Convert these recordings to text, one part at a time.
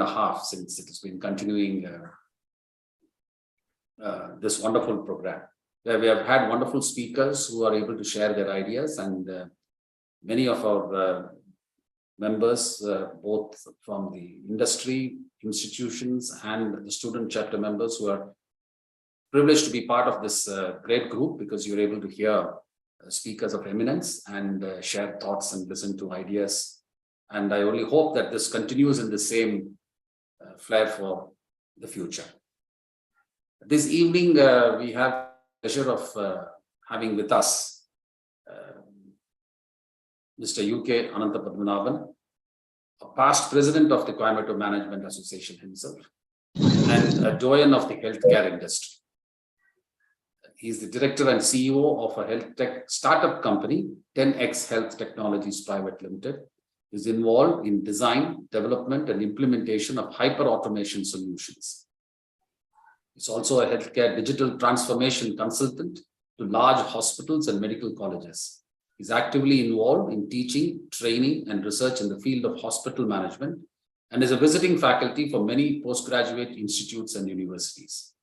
half since it has been continuing this wonderful program, where we have had wonderful speakers who are able to share their ideas, and many of our members, both from the industry, institutions, and the student chapter members, who are privileged to be part of this great group, because you're able to hear speakers of eminence and share thoughts and listen to ideas. And I only hope that this continues in the same flair for the future. This evening, we have the pleasure of having with us Mr. U.K. Anantha Padmanabhan, a past president of the Coimbatore Management Association himself, and a doyen of the healthcare industry. He is the director and CEO of a health tech startup company, 10X Health Technologies Private Limited. He is involved in design, development, and implementation of hyper-automation solutions. He's also a healthcare digital transformation consultant to large hospitals and medical colleges. He's actively involved in teaching, training, and research in the field of hospital management, and is a visiting faculty for many postgraduate institutes and universities.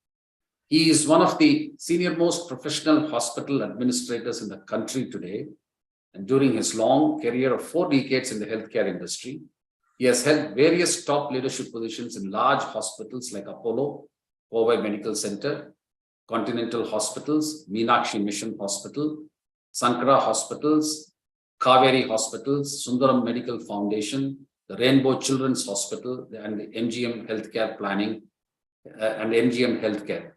He is one of the senior-most professional hospital administrators in the country today, and during his long career of 4 decades in the healthcare industry, he has held various top leadership positions in large hospitals like Apollo, Powai Medical Center, Continental Hospitals, Meenakshi Mission Hospital, Sankara Hospitals, Kaveri Hospitals, Sundaram Medical Foundation, the Rainbow Children's Hospital, and the MGM Healthcare Planning and MGM Healthcare.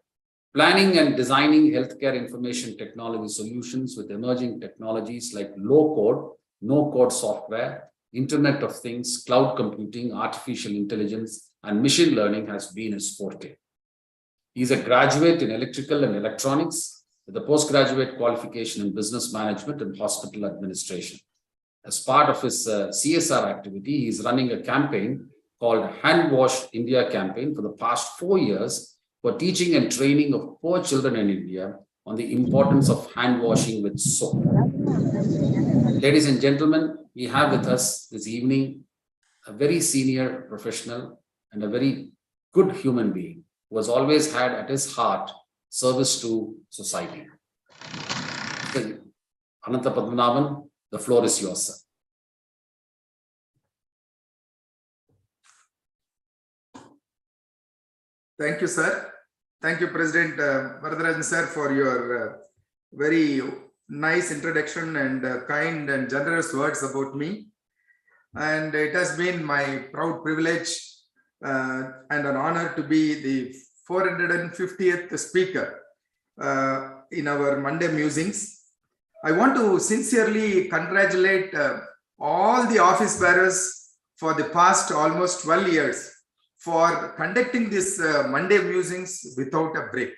Planning and designing healthcare information technology solutions with emerging technologies like low-code, no-code software, Internet of Things, cloud computing, artificial intelligence, and machine learning has been his forte. He is a graduate in electrical and electronics with a postgraduate qualification in business management and hospital administration. As part of his CSR activity, he is running a campaign called Hand Wash India campaign for the past 4 years for teaching and training of poor children in India on the importance of hand washing with soap. Ladies and gentlemen, we have with us this evening a very senior professional and a very good human being who has always had at his heart service to society. Anantha Padmanabhan, the floor is yours, sir. Thank you, sir. Thank you, President Varadarajan, sir, for your very nice introduction and kind and generous words about me. And it has been my proud privilege and an honor to be the 450th speaker in our Monday Musings. I want to sincerely congratulate all the office bearers for the past almost 12 years for conducting this Monday Musings without a break.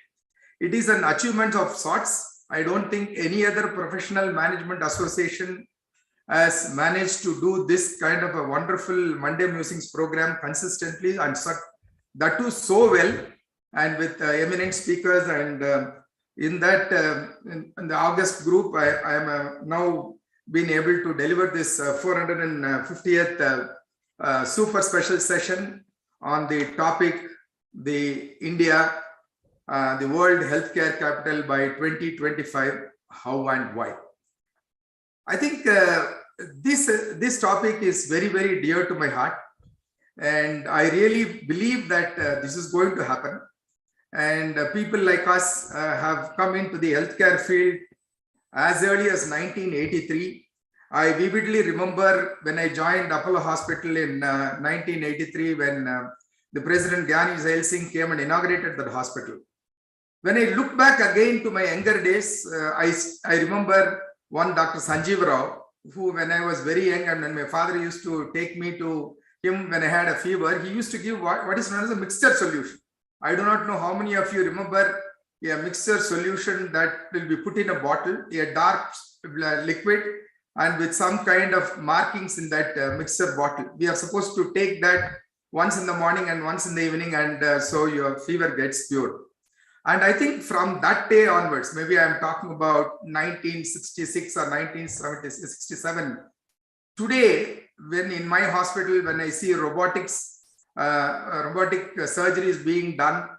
It is an achievement of sorts. I don't think any other professional management association has managed to do this kind of a wonderful Monday Musings program consistently, and that too so well, and with eminent speakers. And in that, in the August group, I am now being able to deliver this 450th super special session on the topic, the India, the World Healthcare Capital by 2025, how and why. I think this topic is very, very dear to my heart. And I really believe that this is going to happen. And people like us have come into the healthcare field as early as 1983. I vividly remember when I joined Apollo Hospital in 1983, when the President Gyani Zail Singh came and inaugurated that hospital. When I look back again to my younger days, I remember one Dr. Sanjeev Rao, who when I was very young and when my father used to take me to him when I had a fever, he used to give what is known as a mixture solution. I do not know how many of you remember a mixture solution that will be put in a bottle, a dark liquid, and with some kind of markings in that mixture bottle. We are supposed to take that once in the morning and once in the evening, and so your fever gets cured. And I think from that day onwards, maybe I'm talking about 1966 or 1967, today, when in my hospital, when I see robotics robotic surgeries being done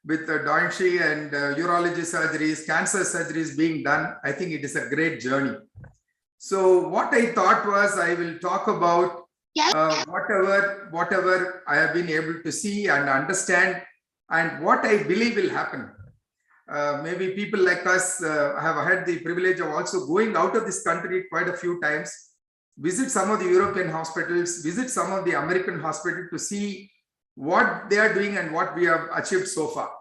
with Doenchi and urology surgeries, cancer surgeries being done. I think it is a great journey. So what I thought was I will talk about whatever I have been able to see and understand and what I believe will happen. Maybe people like us have had the privilege of also going out of this country quite a few times, visit some of the European hospitals, visit some of the American hospitals to see what they are doing and what we have achieved so far.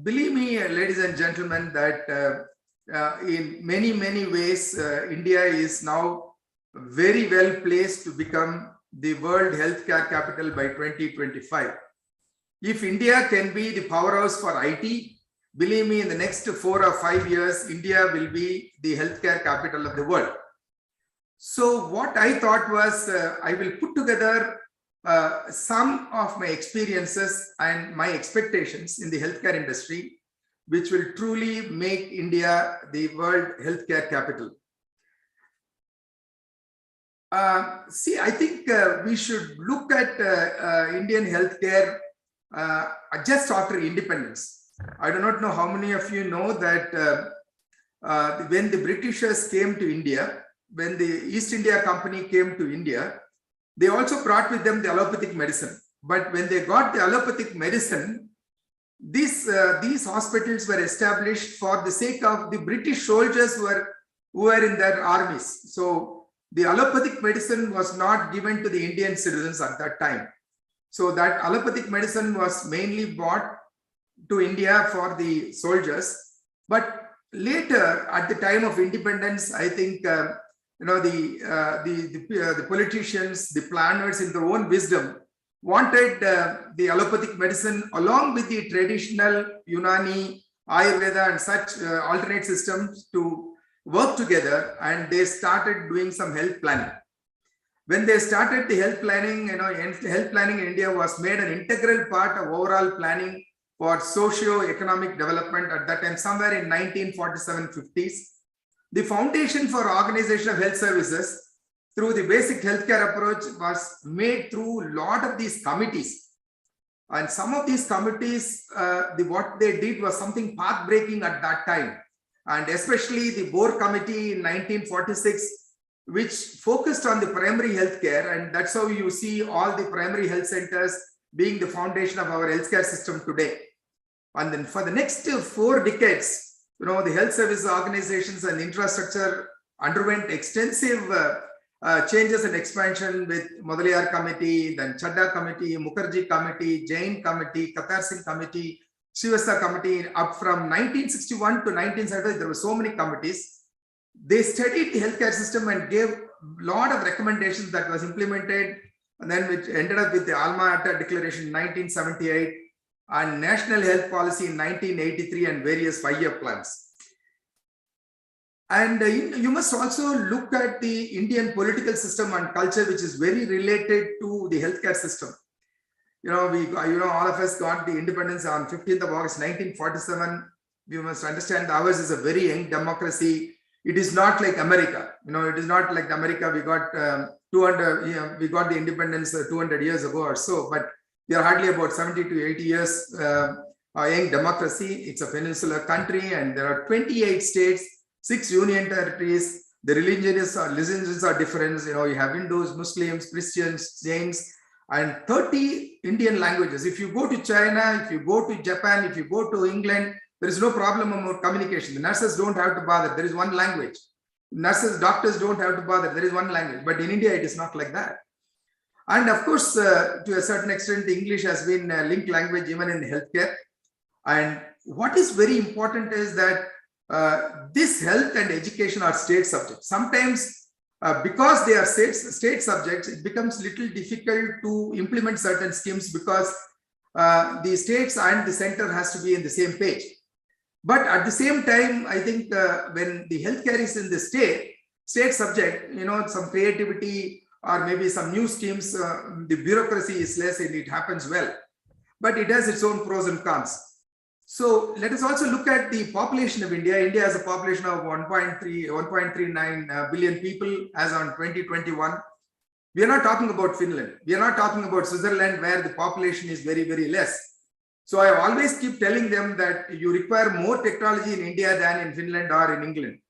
Believe me, ladies and gentlemen, that in many ways, India is now very well placed to become the world healthcare capital by 2025. If India can be the powerhouse for IT, believe me, in the next 4 or 5 years, India will be the healthcare capital of the world. So what I thought was I will put together some of my experiences and my expectations in the healthcare industry, which will truly make India the world healthcare capital. See, I think we should look at Indian healthcare just after independence. I do not know how many of you know that when the Britishers came to India, when the East India Company came to India, they also brought with them the allopathic medicine. But when they got the allopathic medicine, these hospitals were established for the sake of the British soldiers who were in their armies. So the allopathic medicine was not given to the Indian citizens at that time. So that allopathic medicine was mainly bought to India for the soldiers. But later, at the time of independence, I think the politicians, the planners, in their own wisdom, wanted the allopathic medicine along with the traditional Unani, Ayurveda, and such alternate systems to work together, and they started doing some health planning. When they started the health planning, health planning in India was made an integral part of overall planning for socio-economic development at that time, somewhere in 1947-50s. The foundation for organization of health services through the basic healthcare approach was made through a lot of these committees. And some of these committees, what they did was something path-breaking at that time. And especially the Boer Committee in 1946, which focused on the primary healthcare. And that's how you see all the primary health centers being the foundation of our healthcare system today. And then for the next 4 decades, the health service organizations and infrastructure underwent extensive changes and expansion with Mudaliar Committee, then Chadda Committee, Mukherjee Committee, Jain Committee, Qatar Singh Committee, Srivastava Committee. Up from 1961 to 1970, there were so many committees. They studied the healthcare system and gave a lot of recommendations that was implemented, and then which ended up with the Alma Ata Declaration in 1978 and National Health Policy in 1983 and various 5-year plans. And you must also look at the Indian political system and culture, which is very related to the healthcare system. All of us got the independence on 15th of August 1947. You must understand ours is a very young democracy. It is not like America. It is not like America. We got we got the independence 200 years ago or so, but we are hardly about 70 to 80 years a young democracy. It's a peninsular country, and there are 28 states, 6 union territories. The religions are different. You have Hindus, Muslims, Christians, Jains, and 30 Indian languages. If you go to China, if you go to Japan, if you go to England, there is no problem about communication. The nurses don't have to bother. There is one language. Nurses, doctors don't have to bother. There is one language. But in India, it is not like that. And of course, to a certain extent, English has been a linked language even in healthcare. And what is very important is that this health and education are state subjects. Sometimes, because they are state subjects, it becomes little difficult to implement certain schemes because the states and the center has to be in the same page. But at the same time, I think when the healthcare is in the state subject, some creativity or maybe some new schemes, the bureaucracy is less and it happens well. But it has its own pros and cons. So let us also look at the population of India. India has a population of 1.39 billion people as on 2021. We are not talking about Finland. We are not talking about Switzerland, where the population is very, very less. So I always keep telling them that you require more technology in India than in Finland or in England.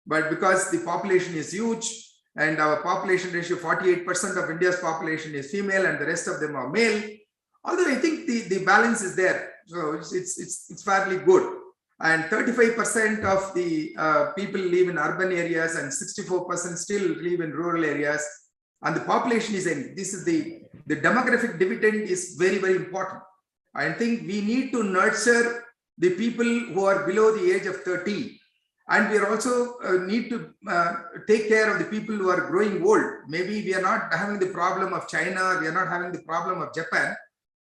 But because the population is huge and our population ratio, 48% of India's population is female and the rest of them are male, although I think the balance is there. So it's fairly good. And 35% of the people live in urban areas and 64% still live in rural areas. And the population is in, this is the demographic dividend is very, very important. I think we need to nurture the people who are below the age of 30. And we are also need to take care of the people who are growing old. Maybe we are not having the problem of China, we are not having the problem of Japan,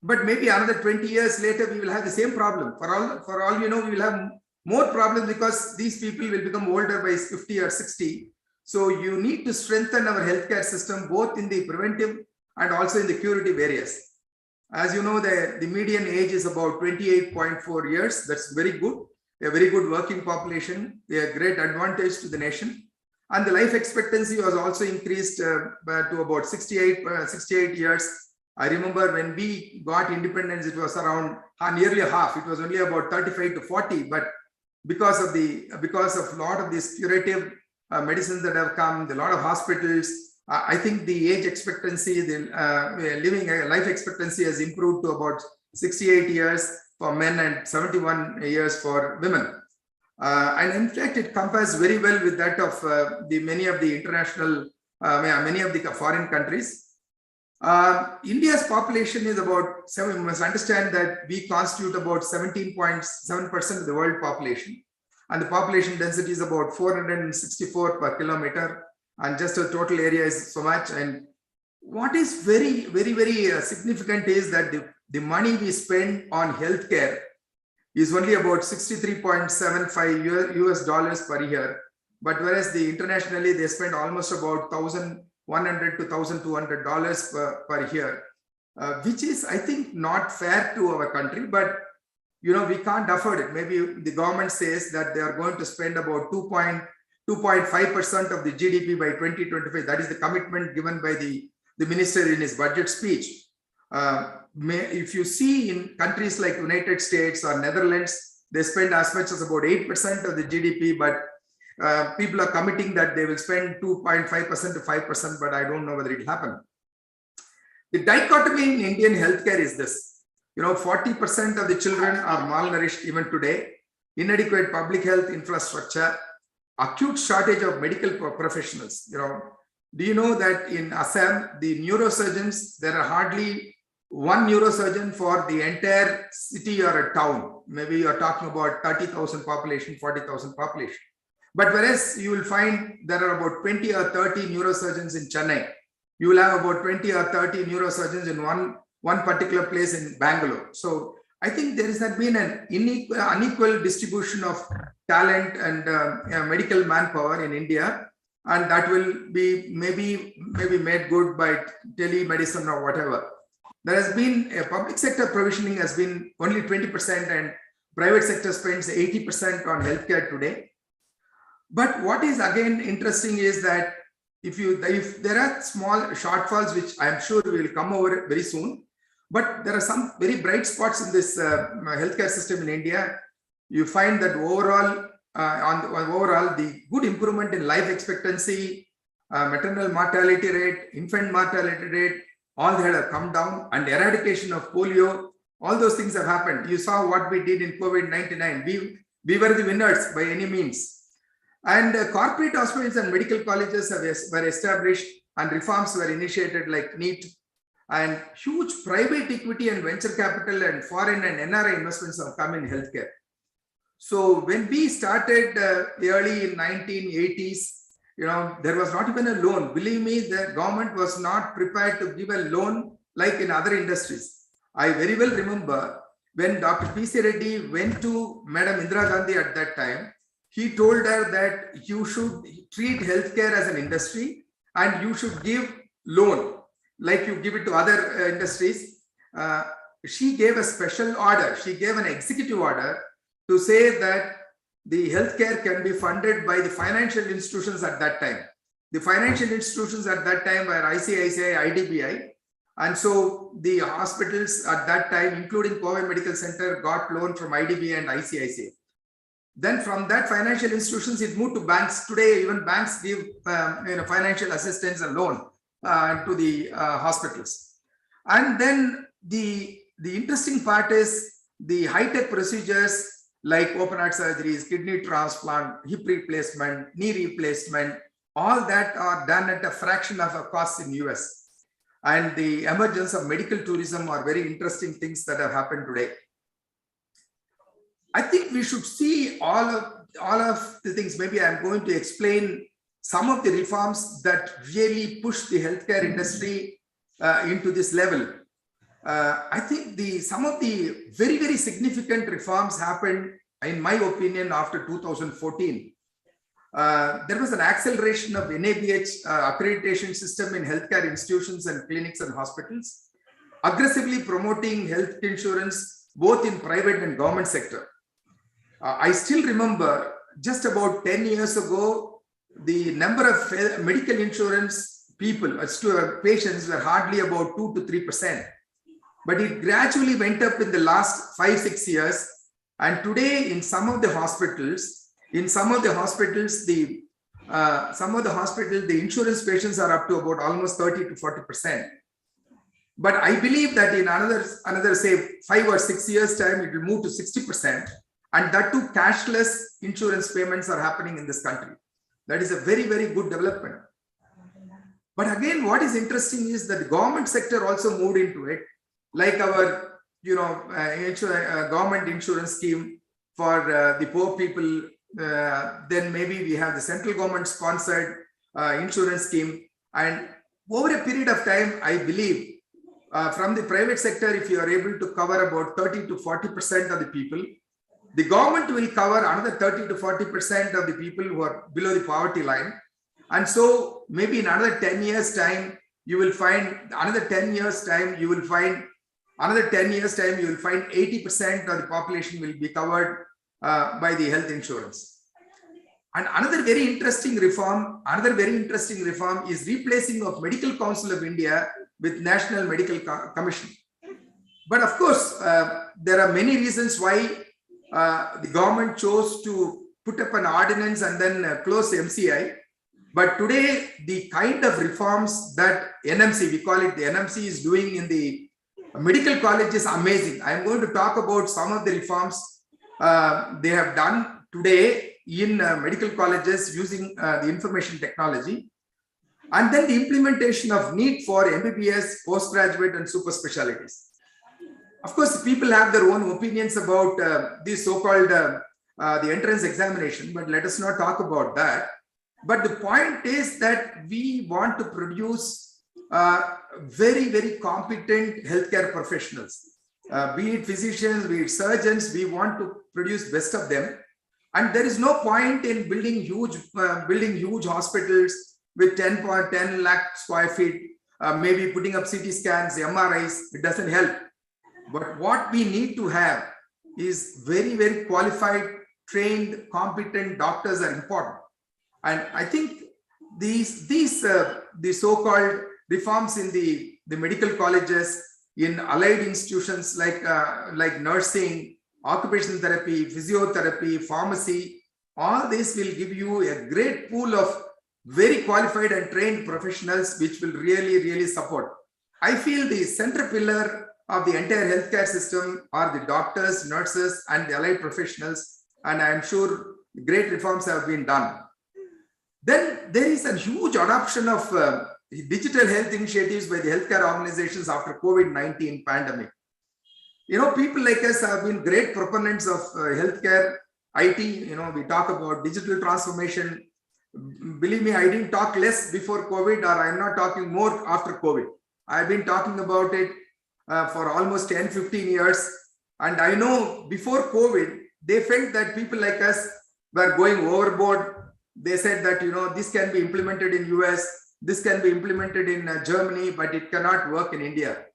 but maybe another 20 years later, we will have the same problem. For all you know, we will have more problems because these people will become older by 50 or 60. So you need to strengthen our healthcare system, both in the preventive and also in the curative areas. As you know, the median age is about 28.4 years. That's very good. A very good working population, a great advantage to the nation. And the life expectancy was also increased to about 68 years. I remember when we got independence, it was around nearly half. It was only about 35 to 40. But because of a lot of these curative medicines that have come, a lot of hospitals, I think the age expectancy, the life expectancy has improved to about 68 years for men and 71 years for women. And in fact, it compares very well with that of many of the international, many of the foreign countries. India's population is about 7. You must understand that we constitute about 17.7% of the world population. And the population density is about 464 per kilometer. And just the total area is so much. And what is very, very, very significant is that the money we spend on healthcare is only about $63.75 US per year. But whereas internationally, they spend almost about $1,100 to $1,200 per year, which is, I think, not fair to our country. But we can't afford it. Maybe the government says that they are going to spend about 2.5% of the GDP by 2025. That is the commitment given by the minister in his budget speech. If you see in countries like United States or Netherlands, they spend as much as about 8% of the GDP, but people are committing that they will spend 2.5% to 5%, but I don't know whether it will happen. The dichotomy in Indian healthcare is this. 40% of the children are malnourished even today, inadequate public health infrastructure, acute shortage of medical professionals. Do you know that in Assam, the neurosurgeons, there are hardly one neurosurgeon for the entire city or a town? Maybe you are talking about 30,000 population, 40,000 population. But whereas you will find there are about 20 or 30 neurosurgeons in Chennai, you will have about 20 or 30 neurosurgeons in one particular place in Bangalore. So I think there has been an unequal distribution of talent and medical manpower in India, and that will be maybe made good by telemedicine or whatever. There has been a public sector provisioning has been only 20%, and private sector spends 80% on healthcare today. But what is again interesting is that if there are small shortfalls, which I'm sure will come over very soon, but there are some very bright spots in this healthcare system in India. You find that overall, the good improvement in life expectancy, maternal mortality rate, infant mortality rate, all that have come down, and eradication of polio, all those things have happened. You saw what we did in COVID-19. We were the winners by any means. And corporate hospitals and medical colleges were established, and reforms were initiated like NEET, and huge private equity and venture capital and foreign and NRI investments have come in healthcare. So when we started early in 1980s, there was not even a loan. Believe me, the government was not prepared to give a loan like in other industries. I very well remember when Dr. P.C. Reddy went to Madam Indira Gandhi at that time. He told her that you should treat healthcare as an industry and you should give loan like you give it to other industries. She gave a special order. She gave an executive order to say that the healthcare can be funded by the financial institutions at that time. The financial institutions at that time were ICICI, IDBI. And so the hospitals at that time, including Coimbatore Medical Center, got loan from IDBI and ICICI. Then from that financial institutions, it moved to banks. Today, even banks give financial assistance and loan to the hospitals. And then the interesting part is the high-tech procedures like open heart surgeries, kidney transplant, hip replacement, knee replacement, all that are done at a fraction of a cost in US. And the emergence of medical tourism are very interesting things that have happened today. I think we should see all of the things. Maybe I'm going to explain some of the reforms that really push the healthcare industry into this level. I think some of the very, very significant reforms happened, in my opinion, after 2014. There was an acceleration of NABH accreditation system in healthcare institutions and clinics and hospitals, aggressively promoting health insurance both in private and government sector. I still remember just about 10 years ago, the number of medical insurance people, patients were hardly about 2 to 3%. But it gradually went up in the last 5-6 years. And today in some of the hospitals, the insurance patients are up to about almost 30 to 40%. But I believe that in another say 5 or 6 years time, it will move to 60%. And that too, cashless insurance payments are happening in this country. That is a very, very good development. But again, what is interesting is that the government sector also moved into it, like our, government insurance scheme for the poor people. Then maybe we have the central government sponsored insurance scheme. And over a period of time, I believe from the private sector, if you are able to cover about 30 to 40% of the people, the government will cover another 30 to 40% of the people who are below the poverty line. And so maybe in another 10 years time, you will find 80% of the population will be covered by the health insurance. And another very interesting reform is replacing of Medical Council of India with National Medical Commission. But of course, there are many reasons why the government chose to put up an ordinance and then close MCI. But today, the kind of reforms that NMC, we call it the NMC, is doing in the medical college is amazing. I'm going to talk about some of the reforms they have done today in medical colleges using the information technology. And then the implementation of NEET for MBBS, postgraduate and super specialties. Of course, people have their own opinions about the so-called the entrance examination, but let us not talk about that. But the point is that we want to produce very, very competent healthcare professionals, be it physicians, be it surgeons. We want to produce best of them. And there is no point in building huge hospitals with 10 lakh square feet, maybe putting up CT scans, MRIs. It doesn't help. But what we need to have is very, very qualified, trained, competent doctors are important. And I think the so-called reforms in the medical colleges, in allied institutions like nursing, occupational therapy, physiotherapy, pharmacy, all this will give you a great pool of very qualified and trained professionals, which will really, really support. I feel the center pillar of the entire healthcare system are the doctors, nurses, and the allied professionals. And I am sure great reforms have been done. Then there is a huge adoption of digital health initiatives by the healthcare organizations after COVID-19 pandemic. People like us have been great proponents of healthcare, IT. We talk about digital transformation. Believe me, I didn't talk less before COVID, or I'm not talking more after COVID. I've been talking about it for almost 10-15 years. And I know before COVID, they felt that people like us were going overboard. They said that, this can be implemented in US, this can be implemented in Germany, but it cannot work in India.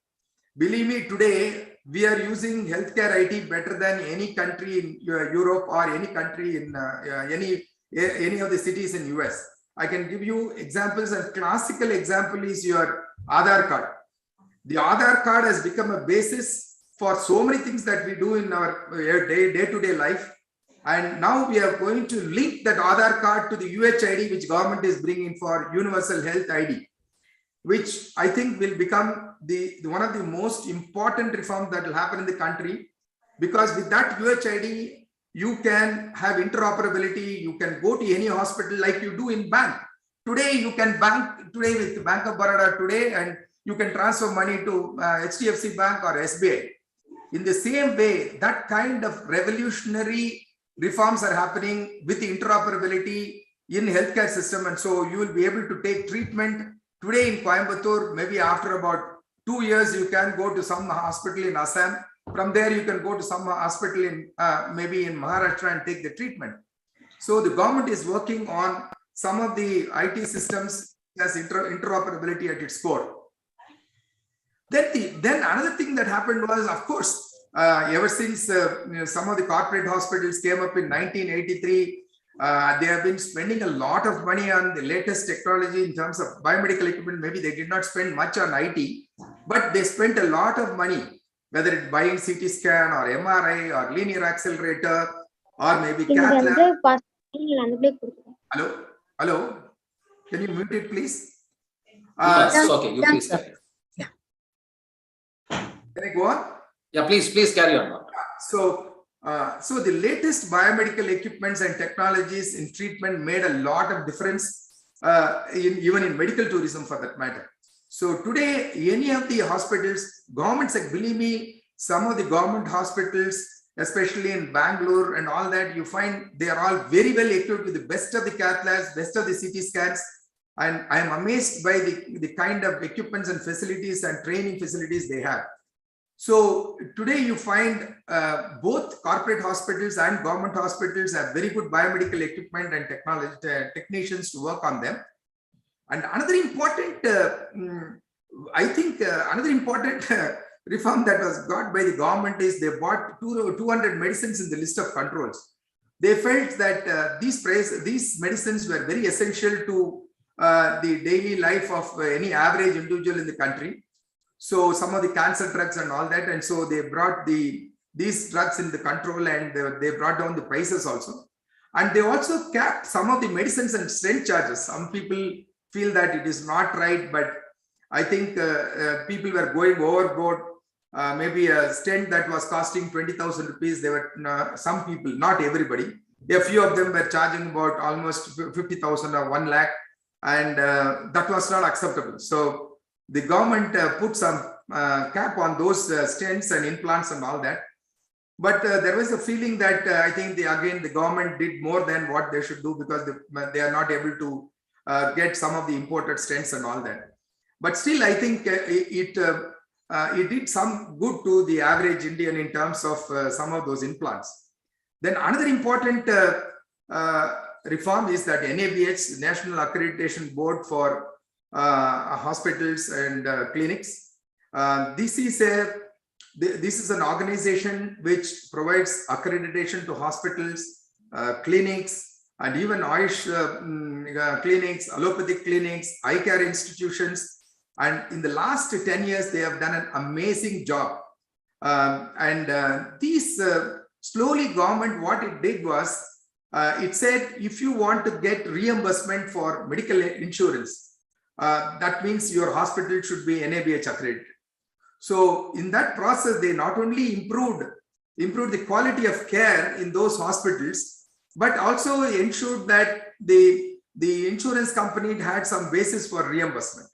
Believe me, today, we are using healthcare IT better than any country in Europe or any country in any of the cities in US. I can give you examples, and classical example is your Aadhaar card. The Aadhaar card has become a basis for so many things that we do in our day-to-day life. And now we are going to link that Aadhaar card to the UHID, which government is bringing for Universal Health ID, which I think will become one of the most important reforms that will happen in the country. Because with that UHID, you can have interoperability. You can go to any hospital like you do in bank. Today, you can bank today with Bank of Baroda today, and you can transfer money to HDFC Bank or SBI. In the same way, that kind of revolutionary reforms are happening with the interoperability in healthcare system. And so you will be able to take treatment today in Coimbatore. Maybe after about 2 years, you can go to some hospital in Assam. From there, you can go to some hospital in maybe in Maharashtra and take the treatment. So the government is working on some of the IT systems as interoperability at its core. Then another thing that happened was, of course, ever since some of the corporate hospitals came up in 1983, they have been spending a lot of money on the latest technology in terms of biomedical equipment. Maybe they did not spend much on IT, but they spent a lot of money, whether it's buying CT scan or MRI or linear accelerator or maybe cath lab. Hello, can you mute it, please? Yes, okay, you please carry on. Can I go on? Yeah, please carry on. So the latest biomedical equipments and technologies in treatment made a lot of difference, even in medical tourism for that matter. So today, any of the hospitals, governments, like, believe me, some of the government hospitals, especially in Bangalore and all that, you find they are all very well equipped with the best of the cath labs, best of the CT scans. And I am amazed by the kind of equipments and facilities and training facilities they have. So today you find both corporate hospitals and government hospitals have very good biomedical equipment and technology technicians to work on them. And another important, another important reform that was got by the government is they bought 200 medicines in the list of controls. They felt that these medicines were very essential to the daily life of any average individual in the country. So some of the cancer drugs and all that, and so they brought these drugs in the control, and they brought down the prices also. And they also capped some of the medicines and stent charges. Some people feel that it is not right, but I think people were going overboard. Maybe a stent that was costing 20,000 rupees, there were some people, not everybody, a few of them were charging about almost 50,000 or 1 lakh, and that was not acceptable. So the government put some cap on those stents and implants and all that. But there was a feeling that I think the government did more than what they should do, because they are not able to get some of the imported stents and all that. But still, I think it did some good to the average Indian in terms of some of those implants. Then another important reform is that NABH, National Accreditation Board for hospitals and clinics. This is an organization which provides accreditation to hospitals, clinics, and even Ayush clinics, allopathic clinics, eye care institutions. And in the last 10 years, they have done an amazing job. These slowly government, what it did was, it said, if you want to get reimbursement for medical insurance, that means your hospital should be NABH accredited. So in that process, they not only improved the quality of care in those hospitals, but also ensured that the insurance company had some basis for reimbursement.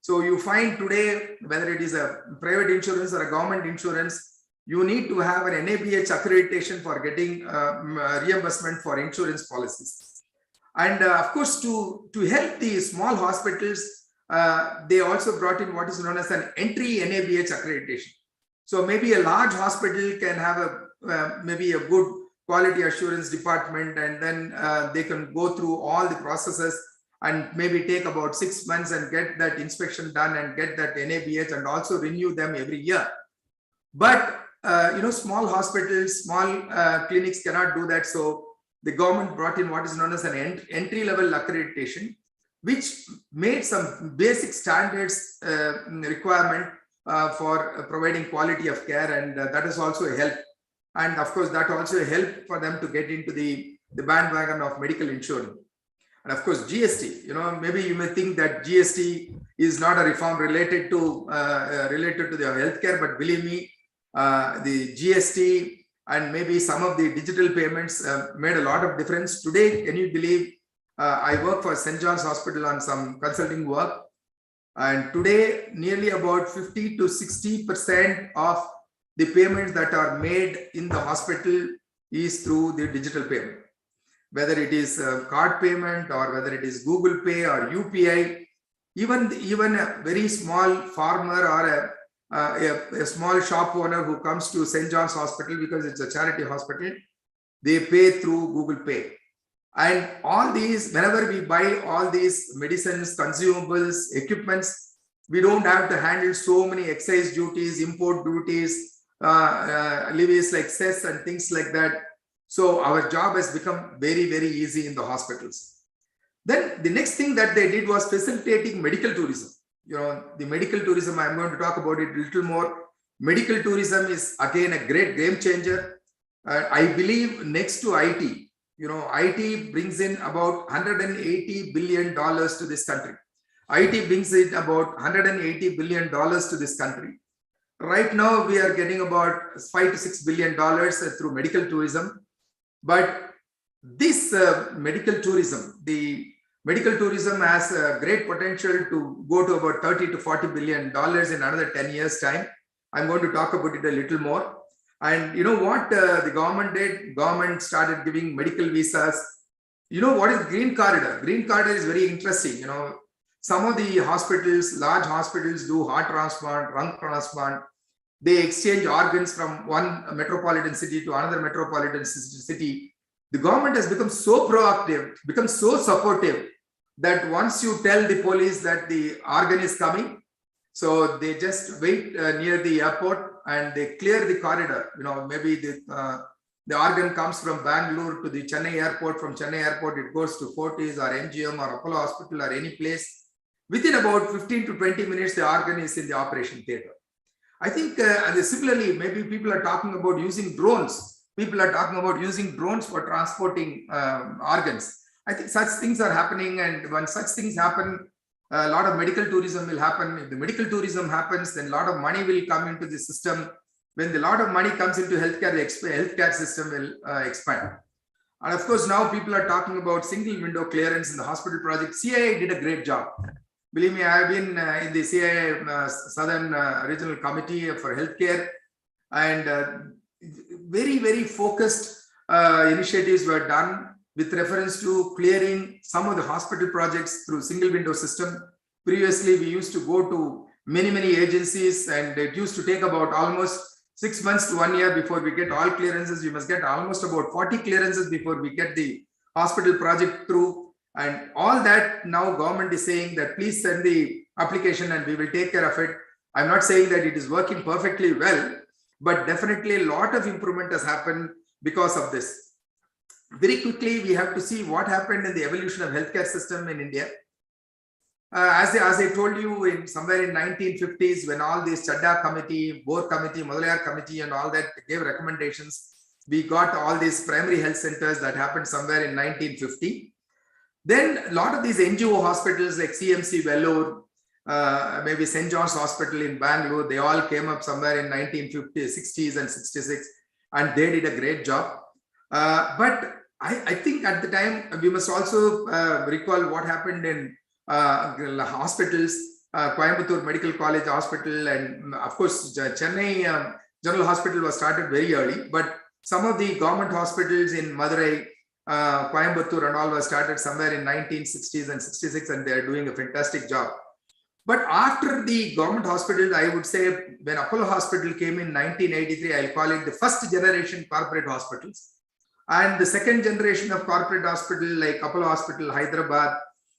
So you find today, whether it is a private insurance or a government insurance, you need to have an NABH accreditation for getting reimbursement for insurance policies. And of course, to help the small hospitals, they also brought in what is known as an entry NABH accreditation. So maybe a large hospital can have maybe a good quality assurance department, and then they can go through all the processes and maybe take about 6 months and get that inspection done and get that NABH, and also renew them every year. But small hospitals, small clinics cannot do that. So the government brought in what is known as an entry-level accreditation, which made some basic standards requirement for providing quality of care, and that is also a help. And of course, that also helped for them to get into the bandwagon of medical insurance. And of course, GST, maybe you may think that GST is not a reform related to the healthcare, but believe me, the GST and maybe some of the digital payments made a lot of difference. Today, can you believe, I work for St. John's Hospital on some consulting work, and today nearly about 50 to 60% of the payments that are made in the hospital is through the digital payment, whether it is card payment or whether it is Google Pay or UPI. Even a very small farmer or a small shop owner who comes to St. John's Hospital, because it's a charity hospital, they pay through Google Pay. And all these, whenever we buy all these medicines, consumables, equipments, we don't have to handle so many excise duties, import duties, levies like cess and things like that. So our job has become very, very easy in the hospitals. Then the next thing that they did was facilitating medical tourism. The medical tourism, I'm going to talk about it a little more. Medical tourism is again a great game changer. I believe next to IT, IT brings in about $180 billion to this country. IT brings in about $180 billion to this country. Right now, we are getting about $5 to $6 billion through medical tourism. But this medical tourism, the medical tourism has a great potential to go to about $30 to $40 billion in another 10 years' time. I'm going to talk about it a little more. And you know what the government did? Government started giving medical visas. What is green corridor? Green corridor is very interesting. Some of the hospitals, large hospitals, do heart transplant, lung transplant. They exchange organs from one metropolitan city to another metropolitan city. The government has become so proactive, become so supportive, that once you tell the police that the organ is coming, so they just wait near the airport and they clear the corridor. Maybe the organ comes from Bangalore to the Chennai airport. From Chennai airport, it goes to Fortis or MGM or Apollo Hospital or any place. Within about 15 to 20 minutes, the organ is in the operation theater. I think similarly, maybe people are talking about using drones. People are talking about using drones for transporting organs. I think such things are happening, and when such things happen, a lot of medical tourism will happen. If the medical tourism happens, then a lot of money will come into the system. When a lot of money comes into healthcare, the healthcare system will expand. And of course, now people are talking about single window clearance in the hospital project. CIA did a great job. Believe me, I have been in the CIA Southern Regional Committee for Healthcare, and very, very focused initiatives were done with reference to clearing some of the hospital projects through single window system. Previously, we used to go to many agencies, and it used to take about almost 6 months to 1 year before we get all clearances. We must get almost about 40 clearances before we get the hospital project through. And all that now government is saying that please send the application and we will take care of it. I'm not saying that it is working perfectly well, but definitely a lot of improvement has happened because of this. Very quickly, we have to see what happened in the evolution of healthcare system in India. As I told you, somewhere in 1950s, when all this Chadda committee, Bohr committee, Mudaliar committee and all that gave recommendations, we got all these primary health centers that happened somewhere in 1950. Then a lot of these NGO hospitals like CMC Vellore, maybe St. John's Hospital in Bangalore, they all came up somewhere in 1950s, 60s and 66, and they did a great job. But I think at the time, we must also recall what happened in hospitals, Coimbatore Medical College Hospital, and of course, Chennai General Hospital was started very early, but some of the government hospitals in Madurai, Coimbatore and all was started somewhere in 1960s and 66, and they are doing a fantastic job. But after the government hospitals, I would say when Apollo Hospital came in 1983, I'll call it the first generation corporate hospitals. And the second generation of corporate hospital like Apollo Hospital, Hyderabad,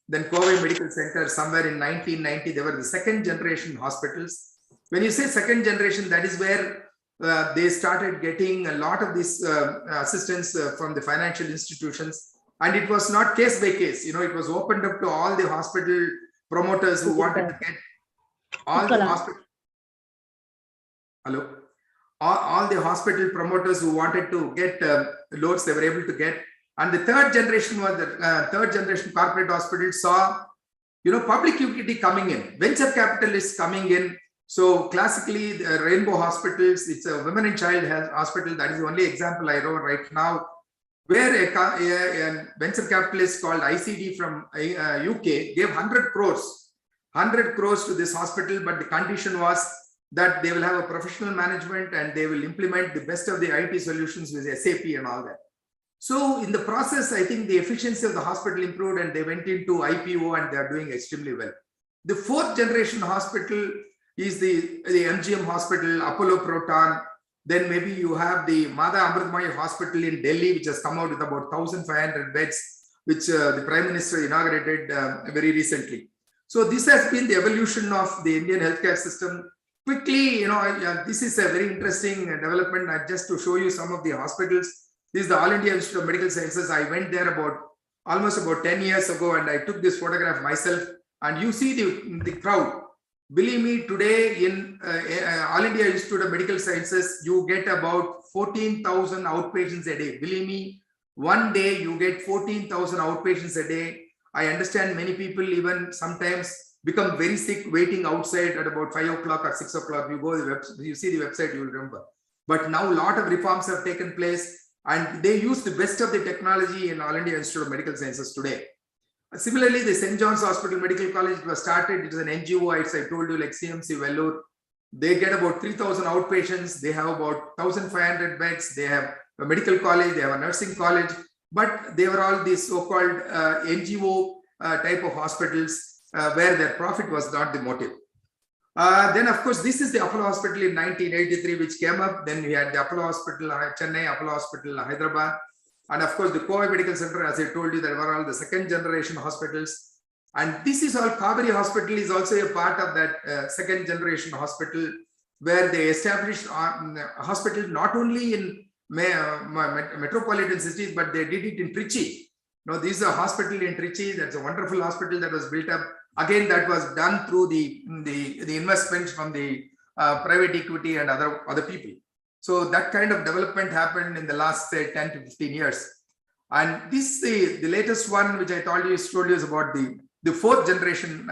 then Coimbatore Medical Center, somewhere in 1990, they were the second generation hospitals. When you say second generation, that is where they started getting a lot of this assistance from the financial institutions. And it was not case by case, it was opened up to all the hospital promoters who wanted to get all the hospital. Hello. All the hospital promoters who wanted to get loans, they were able to get. And the third generation was the third generation corporate hospitals saw, public equity coming in, venture capitalists coming in. So classically, the Rainbow Hospitals, it's a women and child health hospital. That is the only example I know right now, where a venture capitalist called ICD from UK gave 100 crores to this hospital, but the condition was that they will have a professional management and they will implement the best of the IT solutions with SAP and all that. So in the process, I think the efficiency of the hospital improved and they went into IPO and they are doing extremely well. The fourth generation hospital is the MGM hospital, Apollo Proton. Then maybe you have the Mother Amritmai Hospital in Delhi, which has come out with about 1,500 beds, which the Prime Minister inaugurated very recently. So this has been the evolution of the Indian healthcare system. Quickly, this is a very interesting development. Just to show you some of the hospitals. This is the All India Institute of Medical Sciences. I went there almost about 10 years ago, and I took this photograph myself. And you see the crowd. Believe me, today in All India Institute of Medical Sciences, you get about 14,000 outpatients a day. Believe me, one day you get 14,000 outpatients a day. I understand many people even sometimes become very sick waiting outside at about 5 o'clock or 6 o'clock. You see the website, you will remember. But now a lot of reforms have taken place and they use the best of the technology in All India Institute of Medical Sciences today. Similarly, the St. John's Hospital Medical College was started. It is an NGO, as I told you, like CMC Vellore. They get about 3,000 outpatients. They have about 1,500 beds. They have a medical college. They have a nursing college. But they were all these so-called NGO type of hospitals where their profit was not the motive. Then, of course, this is the Apollo Hospital in 1983, which came up. Then we had the Apollo Hospital, Chennai, Apollo Hospital, Hyderabad. And of course, the Coimbatore Medical Center, as I told you, there were all the second generation hospitals. And this is all, Kaveri Hospital is also a part of that second generation hospital, where they established a hospital not only in metropolitan cities, but they did it in Trichy. Now, this is a hospital in Trichy. That's a wonderful hospital that was built up. Again, that was done through the investments from the private equity and other people. So that kind of development happened in the last, say, 10 to 15 years. And this, the latest one, which I told you is about the fourth generation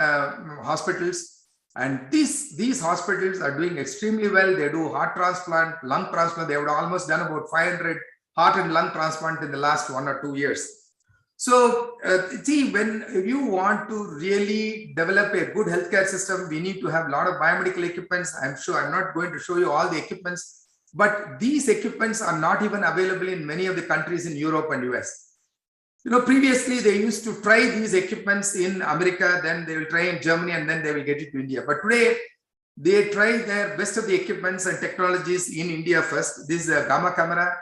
hospitals. And these hospitals are doing extremely well. They do heart transplant, lung transplant. They have almost done about 500 heart and lung transplant in the last 1 or 2 years. So, see, when you want to really develop a good healthcare system, we need to have a lot of biomedical equipments. I'm sure I'm not going to show you all the equipments, but these equipments are not even available in many of the countries in Europe and US. Previously they used to try these equipments in America, then they will try in Germany, and then they will get it to India. But today they try their best of the equipments and technologies in India first. This is a gamma camera.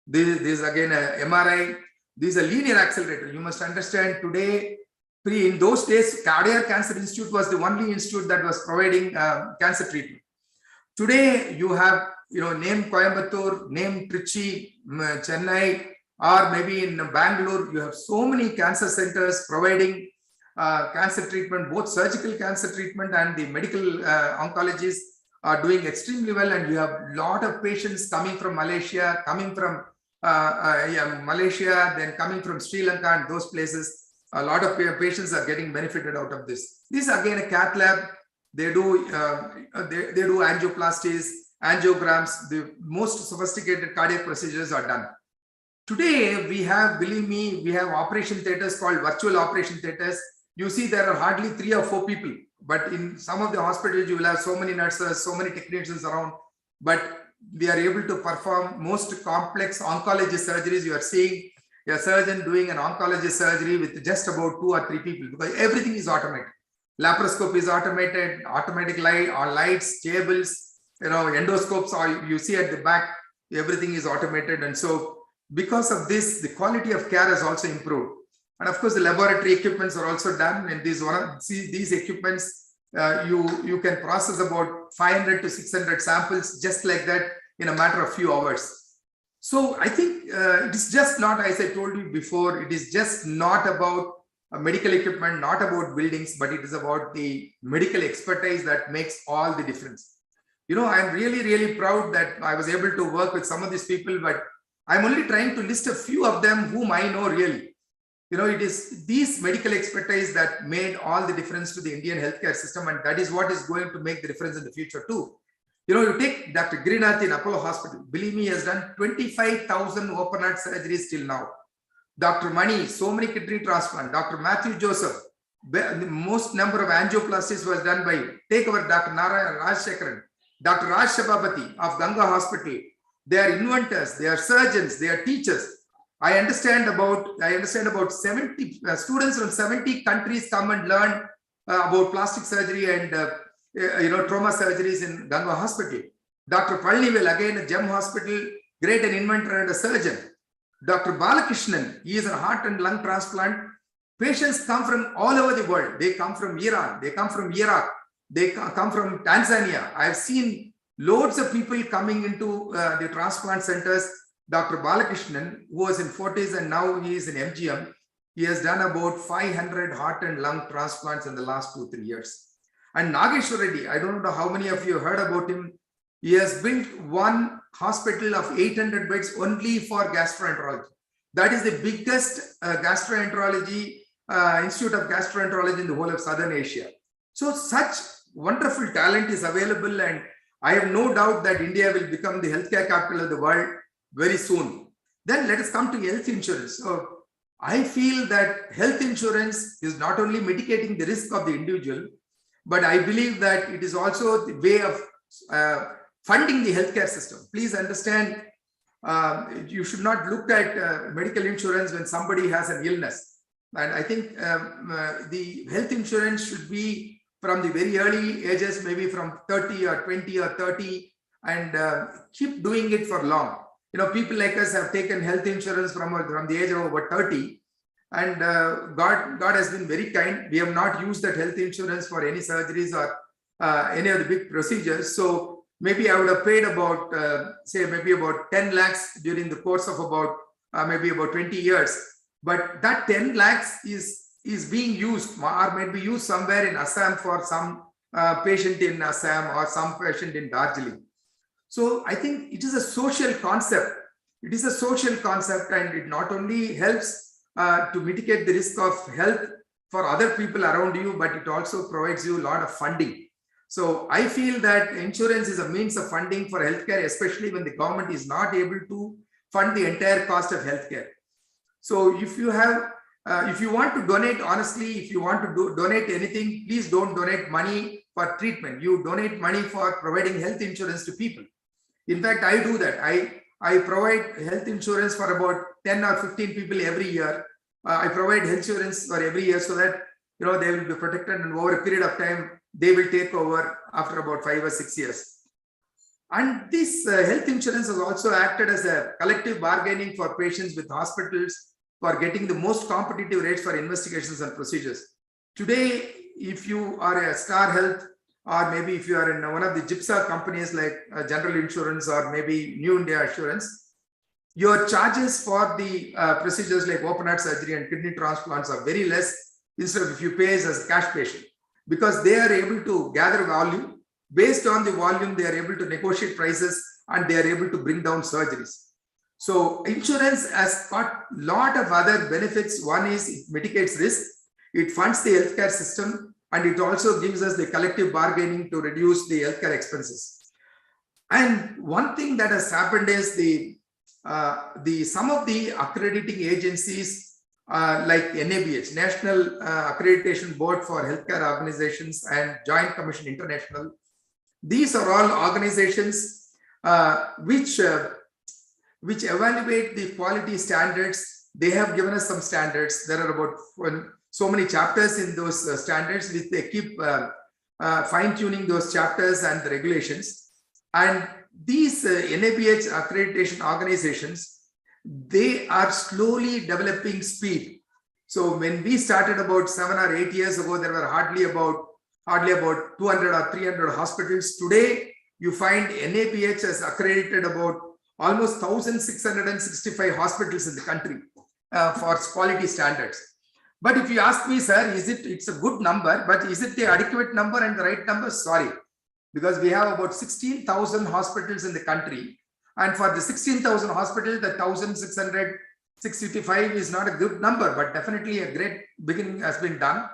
This is again a MRI. This is a linear accelerator. You must understand today, in those days, Cardiac Cancer Institute was the only institute that was providing cancer treatment. Today, you have, name Coimbatore, name Trichy, Chennai, or maybe in Bangalore, you have so many cancer centers providing cancer treatment, both surgical cancer treatment and the medical oncologists are doing extremely well. And you have a lot of patients coming from Malaysia, then coming from Sri Lanka and those places. A lot of patients are getting benefited out of this. This is again a cath lab. They do angioplasties, angiograms. The most sophisticated cardiac procedures are done. Today, we have, believe me, we have operation theaters called virtual operation theaters. You see, there are hardly 3 or 4 people. But in some of the hospitals, you will have so many nurses, so many technicians around. But we are able to perform most complex oncology surgeries. You are seeing a surgeon doing an oncology surgery with just about 2 or 3 people, because everything is automated. Laparoscope is automated, automatic lights, cables, endoscopes, or you see at the back, everything is automated. And so because of this, the quality of care has also improved. And of course, the laboratory equipments are also done. And these equipments, you can process about 500 to 600 samples just like that in a matter of few hours. So I think it is just not, as I told you before, it is just not about medical equipment, not about buildings, but it is about the medical expertise that makes all the difference. You know, I'm really, really proud that I was able to work with some of these people, but I'm only trying to list a few of them whom I know really. You know, it is these medical expertise that made all the difference to the Indian healthcare system, and that is what is going to make the difference in the future too. You know, you take Dr. Girinath in Apollo Hospital. Believe me, he has done 25,000 open heart surgeries till now. Dr. Mani, so many kidney transplant. Dr. Matthew Joseph, the most number of angioplasties was done by him. Take over Dr. Narayana Rajshekaran, Dr. Raj Sabapathy of Ganga Hospital. They are inventors, they are surgeons, they are teachers. I understand about 70 students from 70 countries come and learn about plastic surgery and trauma surgeries in Ganga Hospital. Dr. Palnivel, again a gem hospital, great an inventor and a surgeon. Dr. Balakrishnan, he is a heart and lung transplant. Patients come from all over the world. They come from Iran, they come from Iraq, they come from Tanzania. I have seen loads of people coming into the transplant centers. Dr. Balakrishnan, who was in 40s and now he is in MGM, he has done about 500 heart and lung transplants in the last 2-3 years. And Nageshwar Reddy, I don't know how many of you heard about him. He has built one hospital of 800 beds only for gastroenterology. That is the biggest gastroenterology institute of gastroenterology in the whole of Southern Asia. So such wonderful talent is available, and I have no doubt that India will become the healthcare capital of the world very soon. Then let us come to health insurance. So I feel that health insurance is not only mitigating the risk of the individual, but I believe that it is also the way of funding the healthcare system. Please understand, you should not look at medical insurance when somebody has an illness. And I think the health insurance should be from the very early ages, maybe from 30 or 20 or 30, and keep doing it for long. You know, people like us have taken health insurance from the age of over 30, and God has been very kind. We have not used that health insurance for any surgeries or any of the big procedures. So maybe I would have paid about, say, maybe about 10 lakhs during the course of about maybe about 20 years. But that 10 lakhs is being used or maybe used somewhere in Assam for some patient in Assam or some patient in Darjeeling. So I think it is a social concept. It is a social concept, and it not only helps to mitigate the risk of health for other people around you, but it also provides you a lot of funding. So I feel that insurance is a means of funding for healthcare, especially when the government is not able to fund the entire cost of healthcare. So if you have, if you want to donate, honestly, if you want to donate anything, please don't donate money for treatment. You donate money for providing health insurance to people. In fact, I do that. I provide health insurance for about 10 or 15 people every year. I provide health insurance for every year so that, you know, they will be protected, and over a period of time, they will take over after about 5 or 6 years. And this health insurance has also acted as a collective bargaining for patients with hospitals for getting the most competitive rates for investigations and procedures. Today, if you are a Star Health, or maybe if you are in one of the GIPSA companies like General Insurance or maybe New India Assurance, your charges for the procedures like open heart surgery and kidney transplants are very less, instead of if you pay as a cash patient, because they are able to gather volume. Based on the volume, they are able to negotiate prices, and they are able to bring down surgeries. So insurance has got a lot of other benefits. One is it mitigates risk, it funds the healthcare system, and it also gives us the collective bargaining to reduce the healthcare expenses. And one thing that has happened is some of the accrediting agencies like NABH, National Accreditation Board for Healthcare Organizations, and Joint Commission International. These are all organizations which evaluate the quality standards. They have given us some standards. There are about so many chapters in those standards, which they keep fine-tuning those chapters and the regulations. And these NABH accreditation organizations, they are slowly developing speed. So when we started about 7 or 8 years ago, there were hardly about 200 or 300 hospitals. Today, you find NABH has accredited about almost 1,665 hospitals in the country for quality standards. But if you ask me, sir, it's a good number, but is it the adequate number and the right number? Sorry, because we have about 16,000 hospitals in the country. And for the 16,000 hospitals, the 1,665 is not a good number, but definitely a great beginning has been done.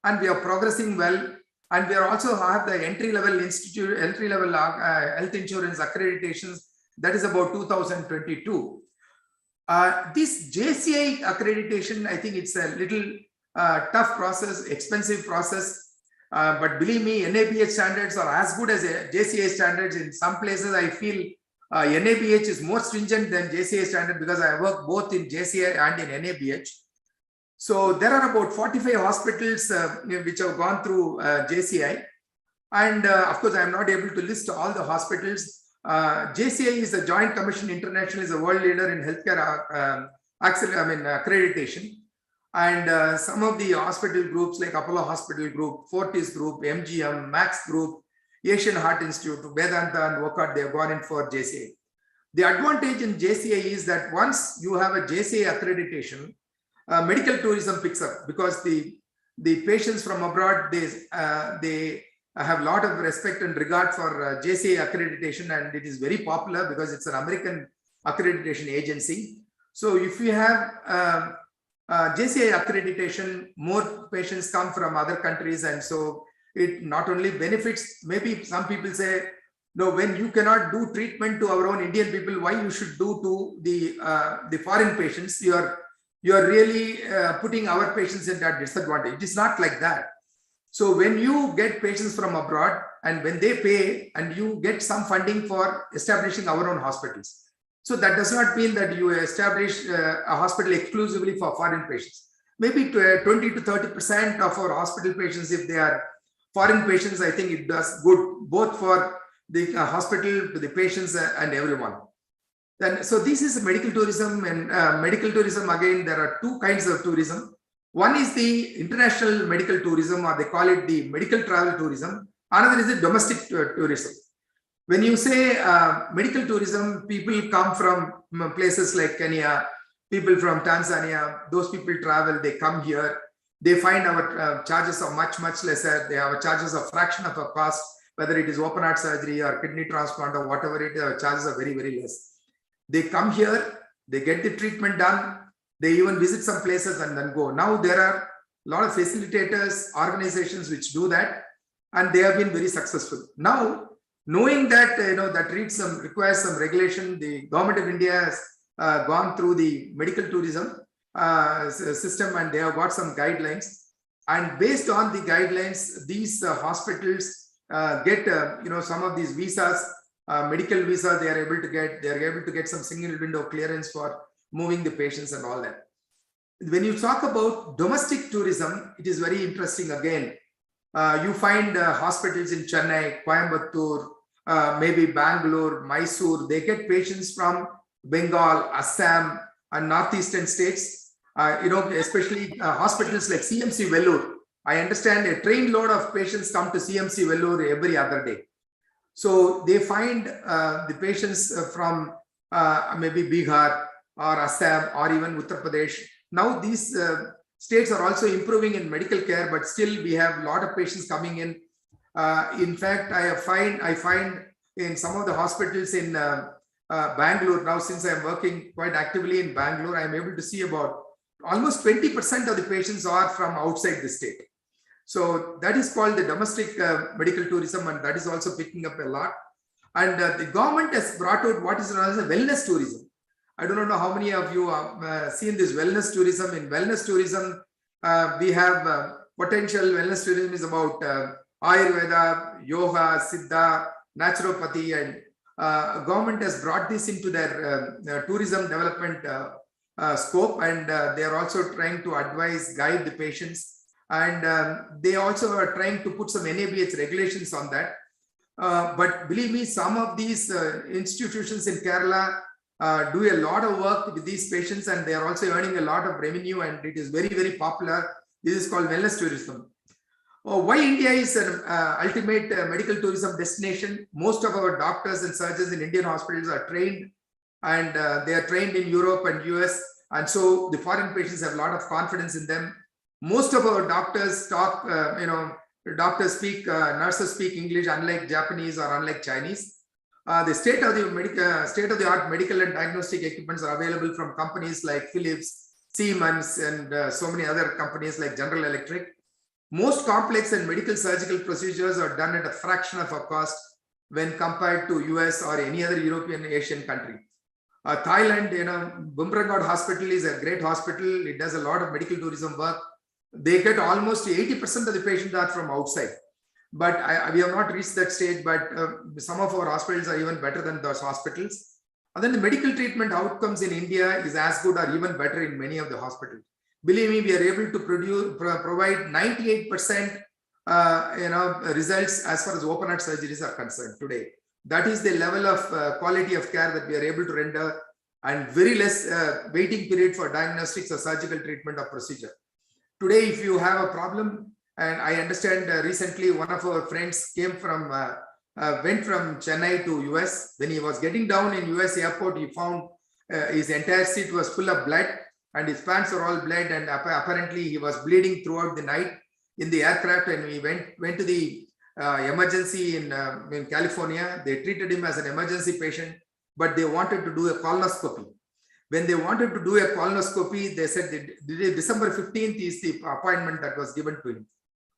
And we are progressing well. And we are also have the entry-level health insurance accreditations. That is about 2022. This JCI accreditation, I think it's a little tough process, expensive process. But believe me, NABH standards are as good as JCI standards. In some places, I feel NABH is more stringent than JCI standard because I work both in JCI and in NABH. So there are about 45 hospitals which have gone through JCI. And of course, I am not able to list all the hospitals. JCI is a Joint Commission International, is a world leader in healthcare accreditation. And some of the hospital groups like Apollo Hospital Group, Fortis Group, MGM, Max Group, Asian Heart Institute, Vedanta and WOCAT, they have gone in for JCI. The advantage in JCI is that once you have a JCI accreditation, medical tourism picks up because the patients from abroad, they have a lot of respect and regard for JCI accreditation, and it is very popular because it's an American accreditation agency. So if you have JCI accreditation, more patients come from other countries, and so it not only benefits, maybe some people say, no, when you cannot do treatment to our own Indian people, why you should do to the foreign patients? You are really putting our patients in that disadvantage. It is not like that. So when you get patients from abroad and when they pay and you get some funding for establishing our own hospitals. So that does not mean that you establish a hospital exclusively for foreign patients. Maybe 20 to 30% of our hospital patients, if they are foreign patients, I think it does good both for the hospital, to the patients and everyone. Then, so this is medical tourism, and medical tourism, again, there are two kinds of tourism. One is the international medical tourism, or they call it the medical travel tourism. Another is the domestic tourism. When you say medical tourism, people come from places like Kenya, people from Tanzania, those people travel, they come here, they find our charges are much, much lesser. They have charges of fraction of a cost, whether it is open heart surgery or kidney transplant or whatever it is, charges are very, very less. They come here, they get the treatment done, they even visit some places and then go. Now there are a lot of facilitators, organizations which do that, and they have been very successful. Now, knowing that that requires some regulation, the government of India has gone through the medical tourism system, and they have got some guidelines. And based on the guidelines, these hospitals get some of these visas, medical visa. They are able to get some single window clearance for moving the patients and all that. When you talk about domestic tourism, it is very interesting. Again, you find hospitals in Chennai, Coimbatore, maybe Bangalore, Mysore. They get patients from Bengal, Assam, and northeastern states. Especially hospitals like CMC Vellore. I understand a trainload of patients come to CMC Vellore every other day. So they find the patients from maybe Bihar or Assam or even Uttar Pradesh. Now these states are also improving in medical care, but still we have a lot of patients coming in. In fact, I find in some of the hospitals in Bangalore now, since I'm working quite actively in Bangalore, I'm able to see about almost 20% of the patients are from outside the state. So that is called the domestic medical tourism, and that is also picking up a lot. And the government has brought out what is known as a wellness tourism. I don't know how many of you have seen this wellness tourism. In wellness tourism, we have potential wellness tourism is about Ayurveda, Yoga, Siddha, Naturopathy, and government has brought this into their tourism development scope, and they are also trying to advise, guide the patients. And they also are trying to put some NABH regulations on that. But believe me, some of these institutions in Kerala do a lot of work with these patients, and they are also earning a lot of revenue, and it is very, very popular. This is called wellness tourism. Why India is an ultimate medical tourism destination? Most of our doctors and surgeons in Indian hospitals are trained, and they are trained in Europe and US, and so the foreign patients have a lot of confidence in them. Most of our doctors talk, doctors speak, nurses speak English, unlike Japanese or unlike Chinese. The state-of-the-art medical and diagnostic equipments are available from companies like Philips, Siemens, and so many other companies like General Electric. Most complex and medical surgical procedures are done at a fraction of a cost when compared to US or any other European Asian country. Thailand, Bumrangod Hospital is a great hospital. It does a lot of medical tourism work. They get almost 80% of the patients are from outside. But we have not reached that stage, but some of our hospitals are even better than those hospitals. And then the medical treatment outcomes in India is as good or even better in many of the hospitals. Believe me, we are able to provide 98% results as far as open heart surgeries are concerned today. That is the level of quality of care that we are able to render, and very less waiting period for diagnostics or surgical treatment or procedure. Today, if you have a problem, and I understand recently one of our friends went from Chennai to US. When he was getting down in US airport, he found his entire seat was full of blood, and his pants were all blood, and apparently he was bleeding throughout the night in the aircraft. And we went to the emergency in California. They treated him as an emergency patient, but they wanted to do a colonoscopy. When they wanted to do a colonoscopy, they said December 15th is the appointment that was given to him.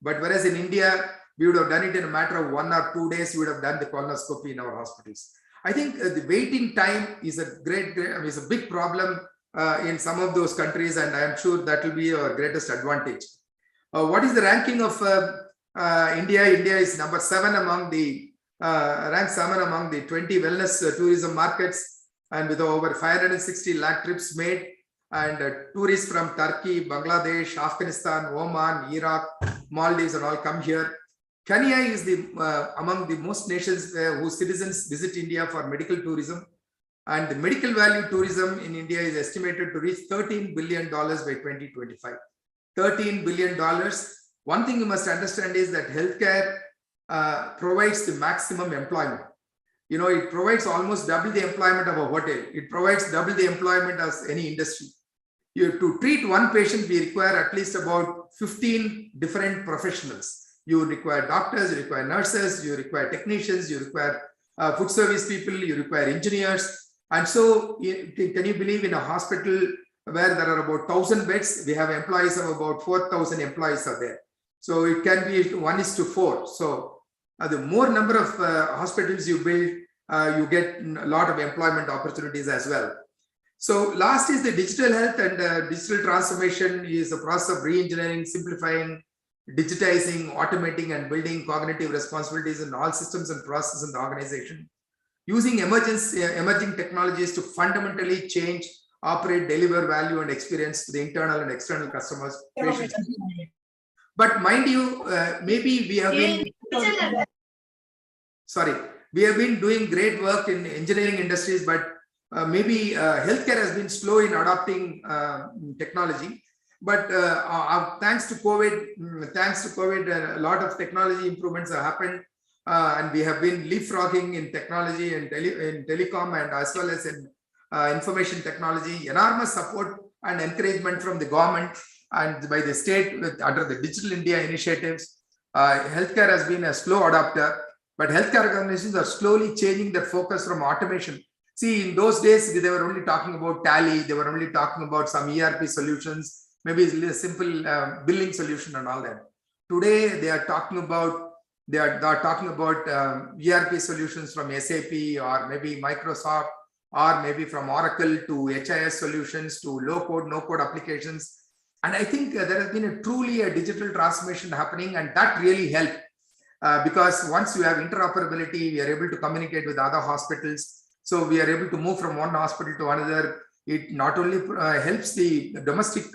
But whereas in India, we would have done it in a matter of 1 or 2 days, we would have done the colonoscopy in our hospitals. I think the waiting time is is a big problem in some of those countries, and I am sure that will be our greatest advantage. What is the ranking of India? India is number 7 among the ranked 7 among the 20 wellness tourism markets, and with over 560 lakh trips made, and tourists from Turkey, Bangladesh, Afghanistan, Oman, Iraq, Maldives, and all come here. Kenya is among the most nations whose citizens visit India for medical tourism, and the medical value tourism in India is estimated to reach $13 billion by 2025. $13 billion. One thing you must understand is that healthcare provides the maximum employment. It provides almost double the employment of a hotel. It provides double the employment as any industry. To treat one patient, we require at least about 15 different professionals. You require doctors, you require nurses, you require technicians, you require food service people, you require engineers. And so, can you believe in a hospital where there are about 1,000 beds, we have employees of about 4,000 employees are there. So it can be 1:4. So the more number of hospitals you build, you get a lot of employment opportunities as well. So last is the digital health, and digital transformation is a process of re-engineering, simplifying, digitizing, automating, and building cognitive responsibilities in all systems and processes in the organization, using emerging technologies to fundamentally change, operate, deliver value and experience to the internal and external customers, patients. But mind you, maybe we have been doing great work in engineering industries, but maybe healthcare has been slow in adopting technology. But thanks to COVID, a lot of technology improvements have happened, and we have been leapfrogging in technology and in telecom, and as well as in information technology. Enormous support and encouragement from the government and by the state under the Digital India initiatives. Healthcare has been a slow adopter, but healthcare organizations are slowly changing their focus from automation. See, in those days, they were only talking about tally, they were only talking about some ERP solutions, maybe a simple billing solution and all that. Today, they are talking about ERP solutions from SAP or maybe Microsoft, or maybe from Oracle to HIS solutions to low-code, no-code applications. And I think there has been truly a digital transformation happening, and that really helped because once you have interoperability, we are able to communicate with other hospitals. So we are able to move from one hospital to another. It not only helps the domestic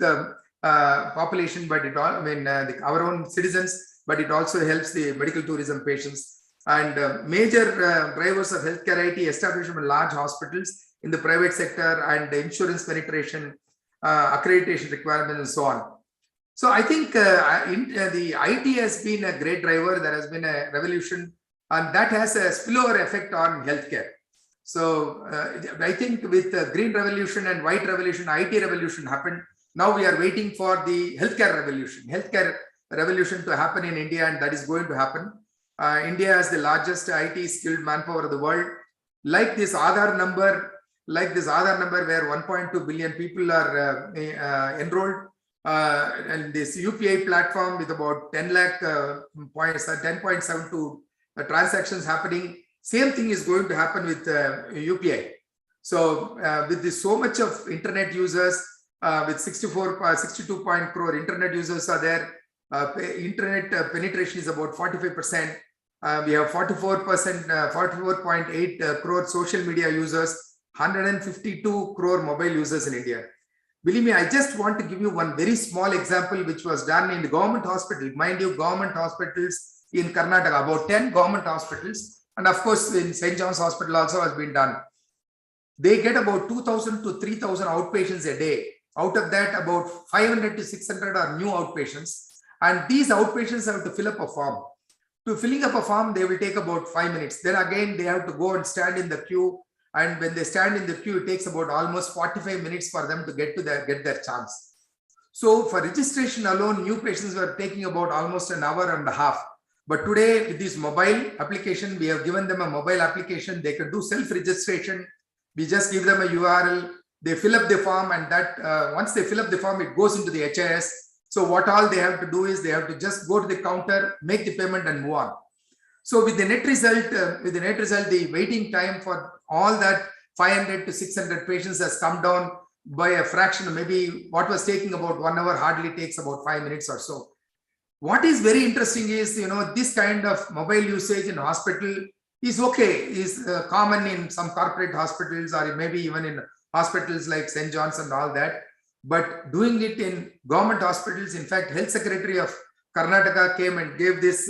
population, but our own citizens, but it also helps the medical tourism patients. And major drivers of healthcare IT establishment in large hospitals in the private sector, and insurance penetration, accreditation requirements, and so on. So I think the IT has been a great driver. There has been a revolution, and that has a spillover effect on healthcare. So I think with the green revolution and white revolution, IT revolution happened. Now we are waiting for the healthcare revolution to happen in India, and that is going to happen. India has the largest IT skilled manpower of the world. Like this Aadhaar number where 1.2 billion people are enrolled, and this UPI platform with about 10.72 transactions happening. Same thing is going to happen with UPI. So with this, so much of internet users, with 62 crore internet users are there. Internet penetration is about 45%. We have 44.8 crore social media users, 152 crore mobile users in India. Believe me, I just want to give you one very small example which was done in the government hospital. Mind you, government hospitals in Karnataka, about 10 government hospitals, and of course in St. John's Hospital also has been done. They get about 2,000 to 3,000 outpatients a day. Out of that, about 500 to 600 are new outpatients. And these outpatients have to fill up a form. To filling up a form, they will take about 5 minutes. Then again, they have to go and stand in the queue. And when they stand in the queue, it takes about almost 45 minutes for them to get their chance. So for registration alone, new patients were taking about almost an hour and a half. But today, with this mobile application, we have given them a mobile application. They can do self-registration. We just give them a URL. They fill up the form, and that once they fill up the form, it goes into the HIS. So what all they have to do is they have to just go to the counter, make the payment, and move on. So with the net result, the waiting time for all that 500 to 600 patients has come down by a fraction. Maybe what was taking about 1 hour hardly takes about 5 minutes or so. What is very interesting is, this kind of mobile usage in hospital is okay, is common in some corporate hospitals or maybe even in hospitals like St. John's and all that. But doing it in government hospitals, in fact, Health Secretary of Karnataka came and gave this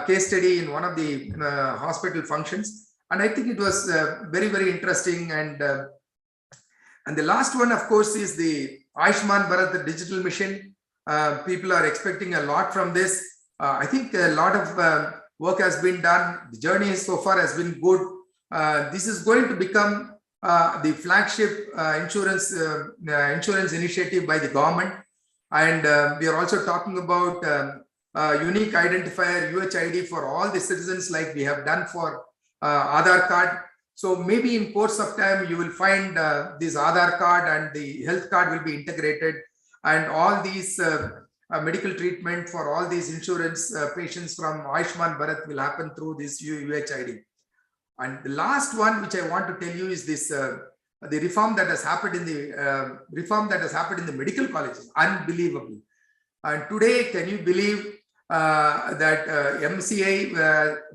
case study in one of the hospital functions. And I think it was very, very interesting. And the last one, of course, is the Ayushman Bharat digital mission. People are expecting a lot from this. I think a lot of work has been done. The journey so far has been good. This is going to become the flagship insurance initiative by the government. And we are also talking about unique identifier, UHID, for all the citizens, like we have done for Aadhaar card. So maybe in course of time, you will find this Aadhaar card and the health card will be integrated, and all these medical treatment for all these insurance patients from Ayushman Bharat will happen through this UHID. And the last one, which I want to tell you, is this: the reform that has happened in the medical colleges. Unbelievable. And today, can you believe that MCA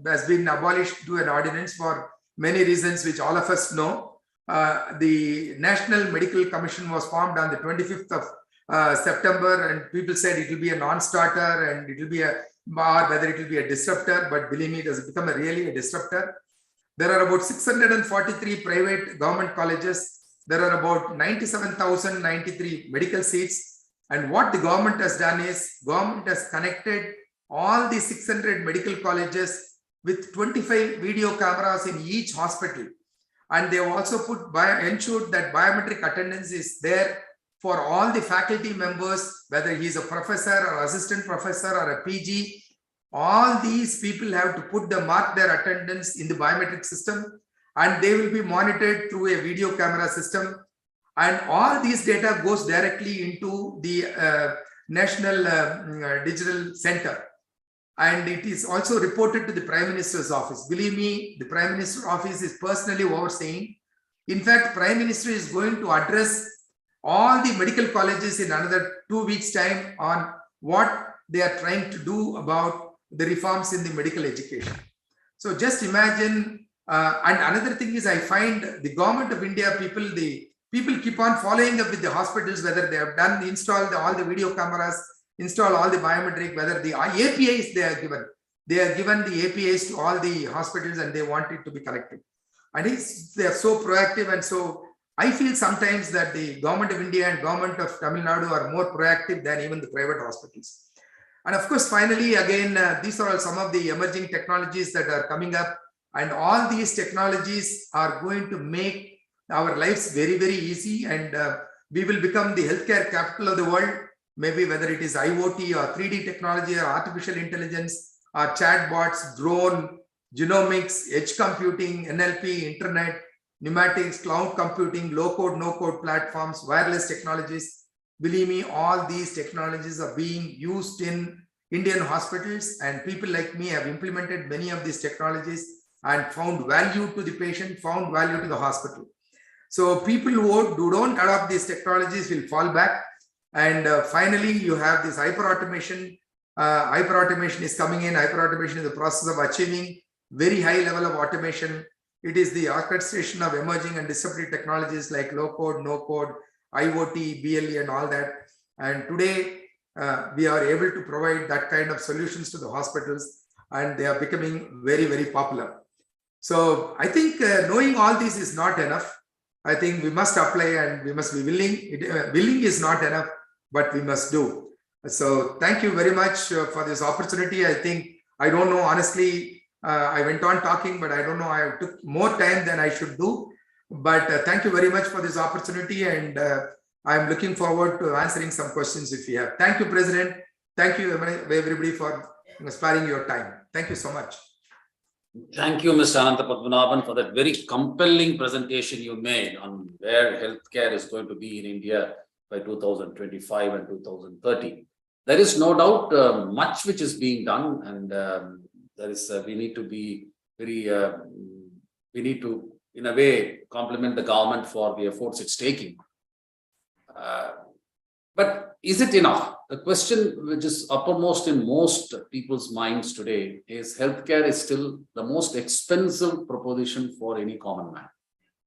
has been abolished to an ordinance for many reasons, which all of us know. The National Medical Commission was formed on the 25th of September, and people said it will be a non-starter and it will be whether it will be a disruptor. But believe me, it has become really a disruptor. There are about 643 private government colleges. There are about 97,093 medical seats. And what the government has done is, government has connected all the 600 medical colleges with 25 video cameras in each hospital. And they have also ensured that biometric attendance is there for all the faculty members, whether he is a professor or assistant professor or a PG. All these people have to mark their attendance in the biometric system, and they will be monitored through a video camera system. And all these data goes directly into the National Digital Center. And it is also reported to the Prime Minister's office. Believe me, the Prime Minister's office is personally overseeing. In fact, Prime Minister is going to address all the medical colleges in another 2 weeks' time on what they are trying to do about the reforms in the medical education. So just imagine, and another thing is, I find the government of India people keep on following up with the hospitals, whether they have done installed all the video cameras, install all the biometric, whether the APIs they are given. They are given the APIs to all the hospitals and they want it to be connected. And they are so proactive and so, I feel sometimes that the government of India and government of Tamil Nadu are more proactive than even the private hospitals. And of course, finally, again, these are all some of the emerging technologies that are coming up. And all these technologies are going to make our lives very, very easy. And we will become the healthcare capital of the world. Maybe whether it is IoT or 3D technology or artificial intelligence or chatbots, drone, genomics, edge computing, NLP, internet, pneumatics, cloud computing, low code, no code platforms, wireless technologies. Believe me, all these technologies are being used in Indian hospitals, and people like me have implemented many of these technologies and found value to the patient, found value to the hospital. So people who don't adopt these technologies will fall back. And finally, you have this hyper-automation. Hyper-automation is coming in. Hyper-automation is the process of achieving very high level of automation. It is the orchestration of emerging and disruptive technologies like low code, no code, IoT, BLE, and all that. And today, we are able to provide that kind of solutions to the hospitals, and they are becoming very, very popular. So I think knowing all this is not enough. I think we must apply and we must be willing. Willing is not enough, but we must do. So thank you very much for this opportunity. I think, I don't know, honestly, I went on talking, but I don't know, I took more time than I should do. But thank you very much for this opportunity, and I'm looking forward to answering some questions if you have. Thank you, President. Thank you, everybody, for sparing your time. Thank you so much. Thank you, Mr. Anantha Padmanabhan, for that very compelling presentation you made on where healthcare is going to be in India by 2025 and 2030. There is no doubt much which is being done, and there is we need to be very we need to, in a way, compliment the government for the efforts it's taking. But is it enough? The question which is uppermost in most people's minds today is healthcare is still the most expensive proposition for any common man.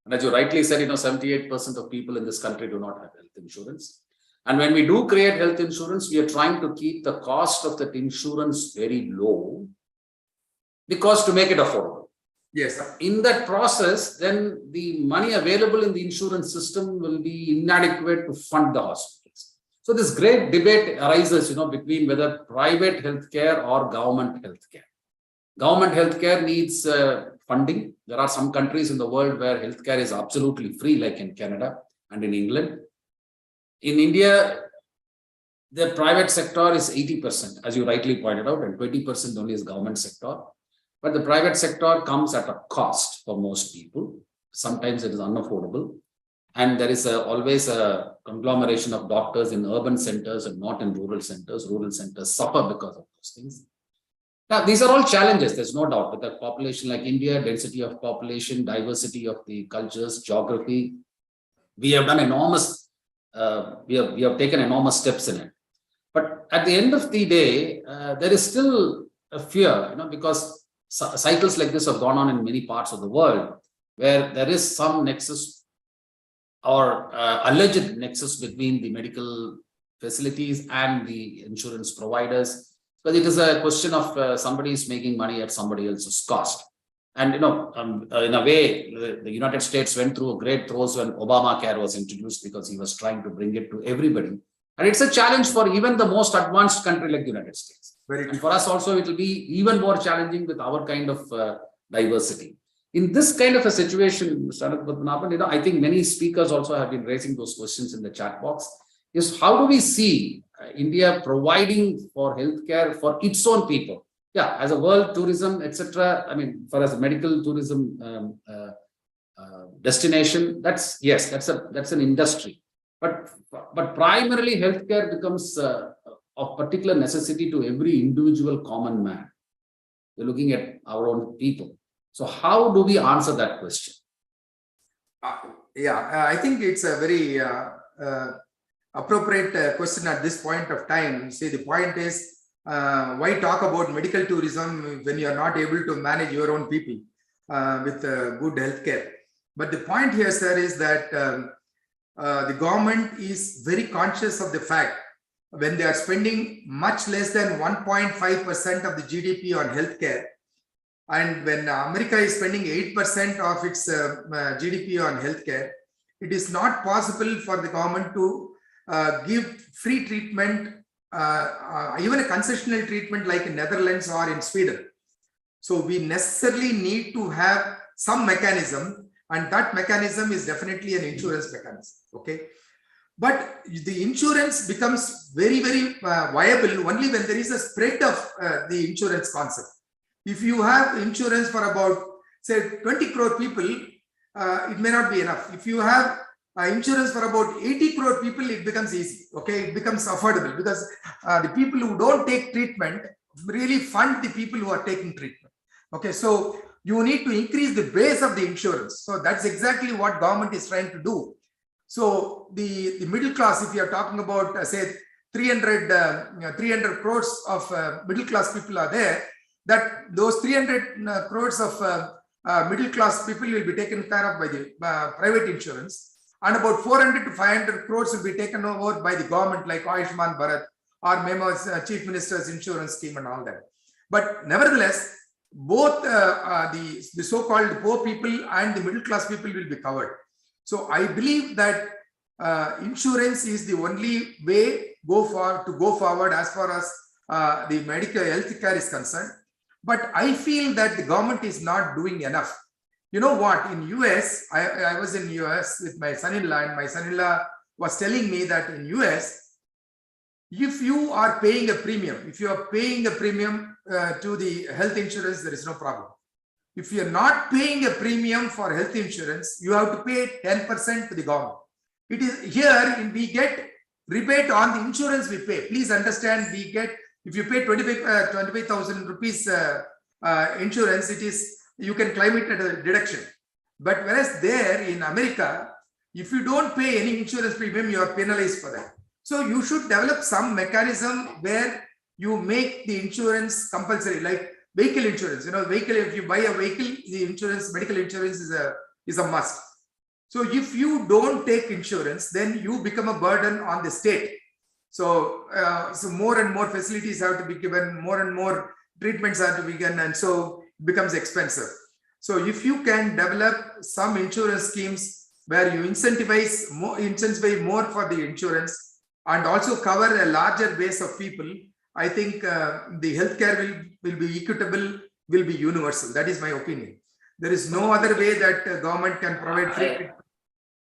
And as you rightly said, 78% of people in this country do not have health insurance. And when we do create health insurance, we are trying to keep the cost of that insurance very low, because to make it affordable. Yes. In that process, then the money available in the insurance system will be inadequate to fund the hospitals. So this great debate arises, between whether private healthcare or government healthcare. Government healthcare needs funding. There are some countries in the world where healthcare is absolutely free, like in Canada and in England. In India, the private sector is 80%, as you rightly pointed out, and 20% only is government sector. But the private sector comes at a cost for most people. Sometimes it is unaffordable. And there is always a conglomeration of doctors in urban centers and not in rural centers. Rural centers suffer because of those things. Now, these are all challenges, there's no doubt. With a population like India, density of population, diversity of the cultures, geography, we have done enormous, we have taken enormous steps in it. But at the end of the day, there is still a fear, because cycles like this have gone on in many parts of the world, where there is some nexus or alleged nexus between the medical facilities and the insurance providers. But it is a question of somebody is making money at somebody else's cost. And, in a way, the United States went through a great throes when Obamacare was introduced, because he was trying to bring it to everybody. And it's a challenge for even the most advanced country like the United States. And for us also, it will be even more challenging with our kind of diversity. In this kind of a situation, Mr. Anantha Padmanabhan, I think many speakers also have been raising those questions in the chat box, is how do we see India providing for healthcare for its own people? Yeah, as a world tourism, etc. For as a medical tourism destination, that's an industry. But primarily, healthcare becomes of particular necessity to every individual common man. We're looking at our own people. So how do we answer that question? I think it's a very appropriate question at this point of time. See, the point is, why talk about medical tourism when you are not able to manage your own people with good healthcare? But the point here, sir, is that the government is very conscious of the fact when they are spending much less than 1.5% of the GDP on healthcare, and when America is spending 8% of its GDP on healthcare, it is not possible for the government to give free treatment, even a concessional treatment like in Netherlands or in Sweden. So we necessarily need to have some mechanism, and that mechanism is definitely an insurance mechanism. Okay. But the insurance becomes very, very viable only when there is a spread of the insurance concept. If you have insurance for about, say, 20 crore people, it may not be enough. If you have insurance for about 80 crore people, it becomes easy. Okay, it becomes affordable because the people who don't take treatment really fund the people who are taking treatment. Okay, so you need to increase the base of the insurance. So that's exactly what government is trying to do. So the middle class, if you are talking about say 300 crores of middle class people are there, that those 300 crores of middle class people will be taken care of by the private insurance, and about 400 to 500 crores will be taken over by the government like Ayushman Bharat or MEMO's Chief Minister's Insurance Scheme and all that. But nevertheless, both the so-called poor people and the middle class people will be covered. So I believe that insurance is the only way to go forward as far as the medical health care is concerned. But I feel that the government is not doing enough. You know what? In US, I was in US with my son-in-law, and my son-in-law was telling me that in US, if you are paying a premium, to the health insurance, there is no problem. If you are not paying a premium for health insurance, you have to pay 10% to the government. It is here we get rebate on the insurance we pay. Please understand, we get, if you pay 25,000 rupees insurance, it is, you can claim it at a deduction. But whereas there in America, if you don't pay any insurance premium, you are penalized for that. So you should develop some mechanism where you make the insurance compulsory, like vehicle insurance. You know, vehicle, if you buy a vehicle, the insurance, medical insurance is a must. So if you don't take insurance, then you become a burden on the state. So, so more and more facilities have to be given, more and more treatments have to be given, and so it becomes expensive. So if you can develop some insurance schemes where you incentivize more for the insurance and also cover a larger base of people, I think the healthcare will be equitable, will be universal. That is my opinion. There is no other way that government can provide free.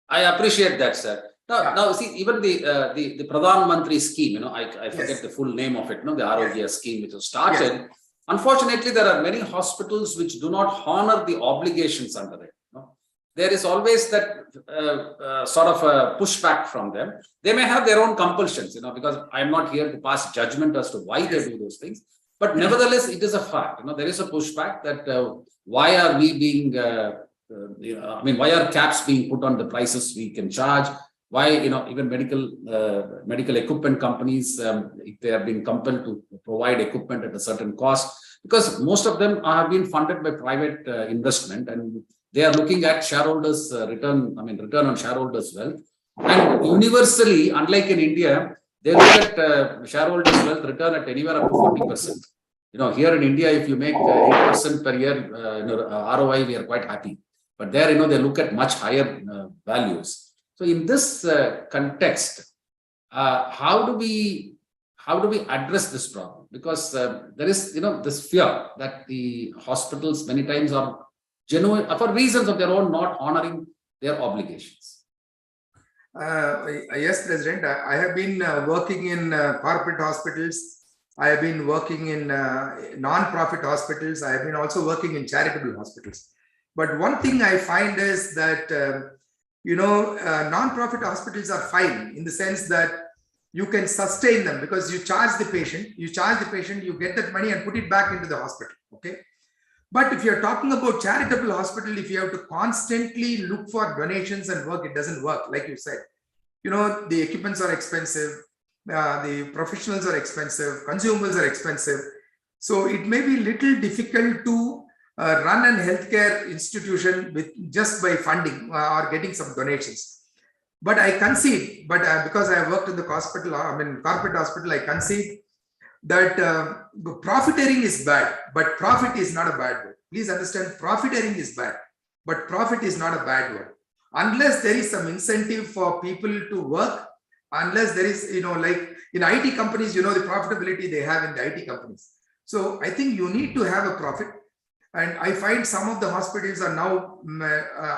I appreciate that, sir. Now, see, even the Pradhan Mantri scheme, you know, I forget the full name of it, no, the Arogya scheme which was started. Yes. Unfortunately, there are many hospitals which do not honor the obligations under it. No? There is always that sort of a pushback from them. They may have their own compulsions, you know, because I'm not here to pass judgment as to why they do those things. But nevertheless, it is a fact. You know, there is a pushback that why are we being, why are caps being put on the prices we can charge? Why, you know, even medical equipment companies, if they have been compelled to provide equipment at a certain cost, because most of them have been funded by private investment, and they are looking at shareholders' return on shareholders' wealth. And universally, unlike in India, they look at shareholders' wealth return at anywhere up to 40%. You know, here in India, if you make 8% per year ROI, we are quite happy. But there, you know, they look at much higher values. So in this context, how do we address this problem? Because there is, you know, this fear that the hospitals many times are genuine, for reasons of their own, not honoring their obligations. Yes, President. I have been working in corporate hospitals. I have been working in non-profit hospitals. I have been also working in charitable hospitals. But one thing I find is that non-profit hospitals are fine in the sense that you can sustain them because you charge the patient, you get that money and put it back into the hospital. Okay. But if you're talking about charitable hospital, if you have to constantly look for donations and work, it doesn't work. Like you said, you know, the equipments are expensive, the professionals are expensive, consumables are expensive. So it may be little difficult to run an healthcare institution with just by funding or getting some donations. But I concede, because I worked in the corporate hospital, I concede that profiteering is bad, but profit is not a bad word. Please understand, profiteering is bad, but profit is not a bad word. unless there is some incentive for people to work, unless there is, like in IT companies, the profitability they have in the IT companies. So I think you need to have a profit. And I find some of the hospitals are now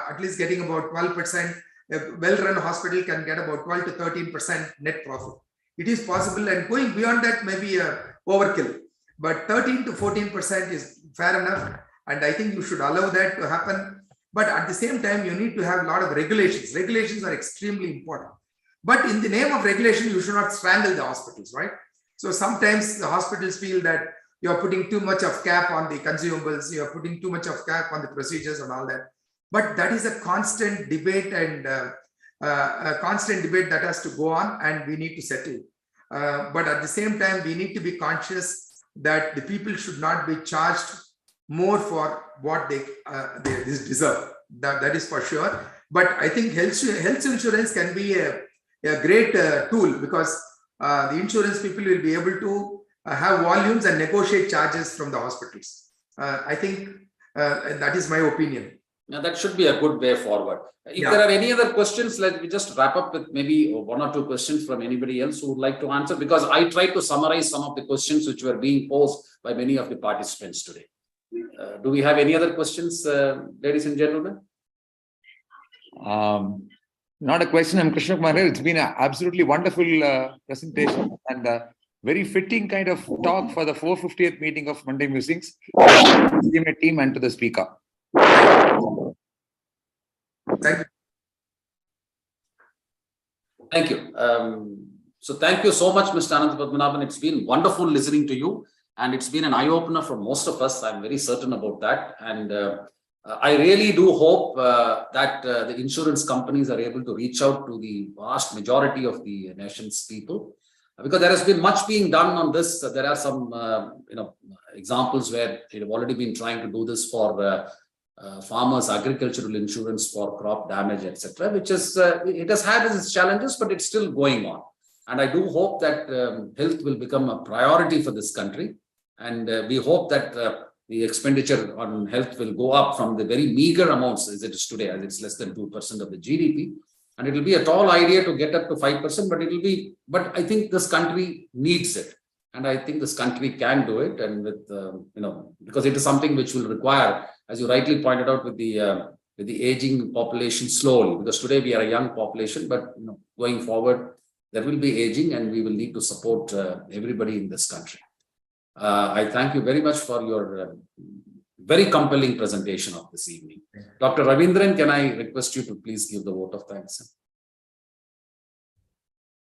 at least getting about 12%. A well-run hospital can get about 12 to 13% net profit. It is possible, and going beyond that may be a overkill. But 13 to 14% is fair enough. And I think you should allow that to happen. But at the same time, you need to have a lot of regulations. Regulations are extremely important. But in the name of regulation, you should not strangle the hospitals, right? So sometimes the hospitals feel that you're putting too much of cap on the consumables, you're putting too much of cap on the procedures and all that. But that is a constant debate, and a constant debate that has to go on, and we need to settle. But at the same time, we need to be conscious that the people should not be charged more for what they deserve. That is for sure. But I think health insurance can be a great tool, because the insurance people will be able to have volumes and negotiate charges from the hospitals. I think that is my opinion. Now, that should be a good way forward. If there are any other questions, let me just wrap up with maybe one or two questions from anybody else who would like to answer, because I tried to summarize some of the questions which were being posed by many of the participants today. Do we have any other questions, ladies and gentlemen? Not a question. I'm Krishna Kumar. It's been an absolutely wonderful presentation and very fitting kind of talk for the 450th meeting of Monday Musings. Team and to the speaker. Thank you. So thank you so much, Mr. Anantha Padmanabhan. It's been wonderful listening to you, and it's been an eye-opener for most of us. I'm very certain about that. And I really do hope that the insurance companies are able to reach out to the vast majority of the nation's people, because there has been much being done on this. There are some examples where they have already been trying to do this for farmers' agricultural insurance for crop damage, etc., which is it has had its challenges, but it's still going on. And I do hope that health will become a priority for this country, and we hope that the expenditure on health will go up from the very meager amounts as it is today, as it's less than 2% of the GDP. And it will be a tall idea to get up to 5%, but I think this country needs it. And I think this country can do it. And with, because it is something which will require, as you rightly pointed out, with the aging population slowly, because today we are a young population, but going forward, there will be aging, and we will need to support everybody in this country. I thank you very much for your very compelling presentation of this evening. Dr. Ravindran, can I request you to please give the vote of thanks?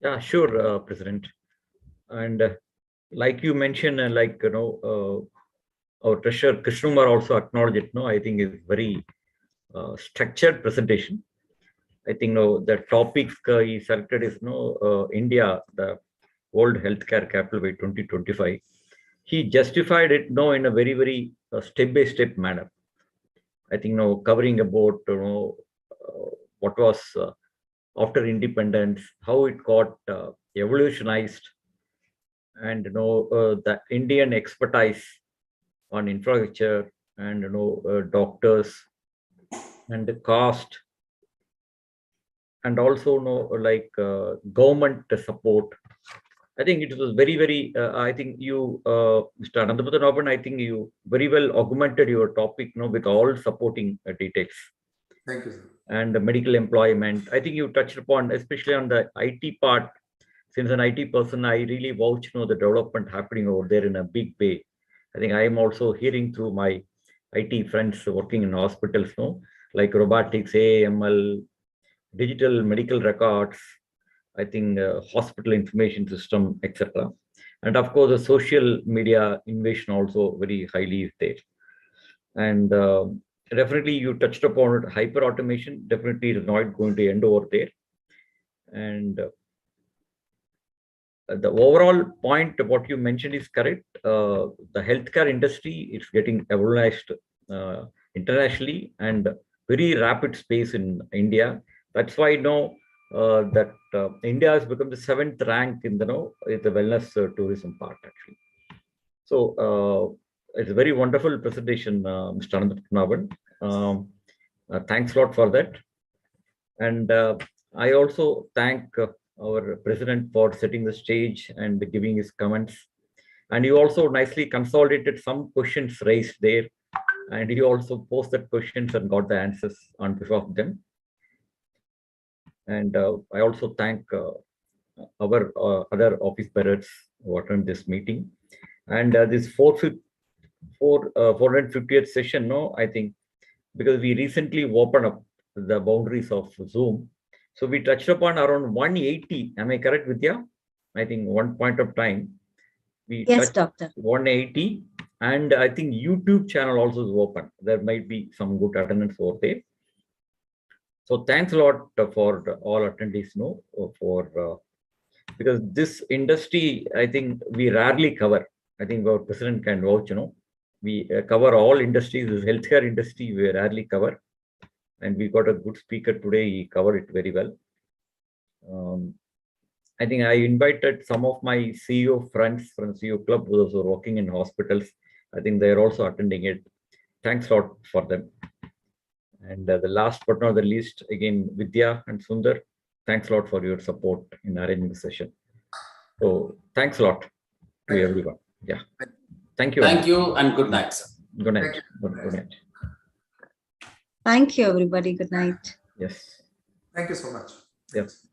Yeah, sure, President. And like you mentioned, our treasurer Krishnumar also acknowledged it. I think it's very structured presentation. I think the topic he selected is India, the World Healthcare Capital by 2025. He justified it in a very, very step-by-step manner. I think covering about what was after independence, how it got evolutionized, and the Indian expertise on infrastructure and doctors and the cost, and also government support. I think it was very, very, I think you, Mr. Anantha Padmanabhan, I think you very well augmented your topic with all supporting details. Thank you, sir. And the medical employment, I think you touched upon, especially on the IT part. Since an IT person, I really vouch the development happening over there in a big way. I think I am also hearing through my IT friends working in hospitals, like robotics, AML, digital medical records, I think hospital information system, etc. And of course, the social media innovation also very highly is there. And definitely you touched upon hyper automation. Definitely is not going to end over there. And the overall point of what you mentioned is correct. The healthcare industry is getting evolutionized internationally and very rapid space in India. That's why that India has become the 7th rank in the wellness tourism part actually. So it's a very wonderful presentation, Mr. Anantha Padmanabhan. Thanks a lot for that. And I also thank our president for setting the stage and giving his comments. And you also nicely consolidated some questions raised there. And you also posted questions and got the answers on behalf of them. And I also thank our other office bearers who attended this meeting. And this 450th session, no, I think, because we recently opened up the boundaries of Zoom. So we touched upon around 180. Am I correct, Vidya? I think one point of time, we Yes, touched doctor. 180. And I think YouTube channel also is open. There might be some good attendance over there. So thanks a lot for all attendees, no, for because this industry, I think we rarely cover. I think our president can vouch, we cover all industries. This healthcare industry we rarely cover, and we got a good speaker today. He covered it very well. I think I invited some of my CEO friends from CEO Club, those who are working in hospitals. I think they are also attending it. Thanks a lot for them. And the last but not the least, again, Vidya and Sundar, thanks a lot for your support in arranging the session. So thanks a lot to everyone. Yeah. Thank you. Thank you and good night, sir. Good night. Good night. Thank you, everybody. Good night. Yes. Thank you so much. Yes.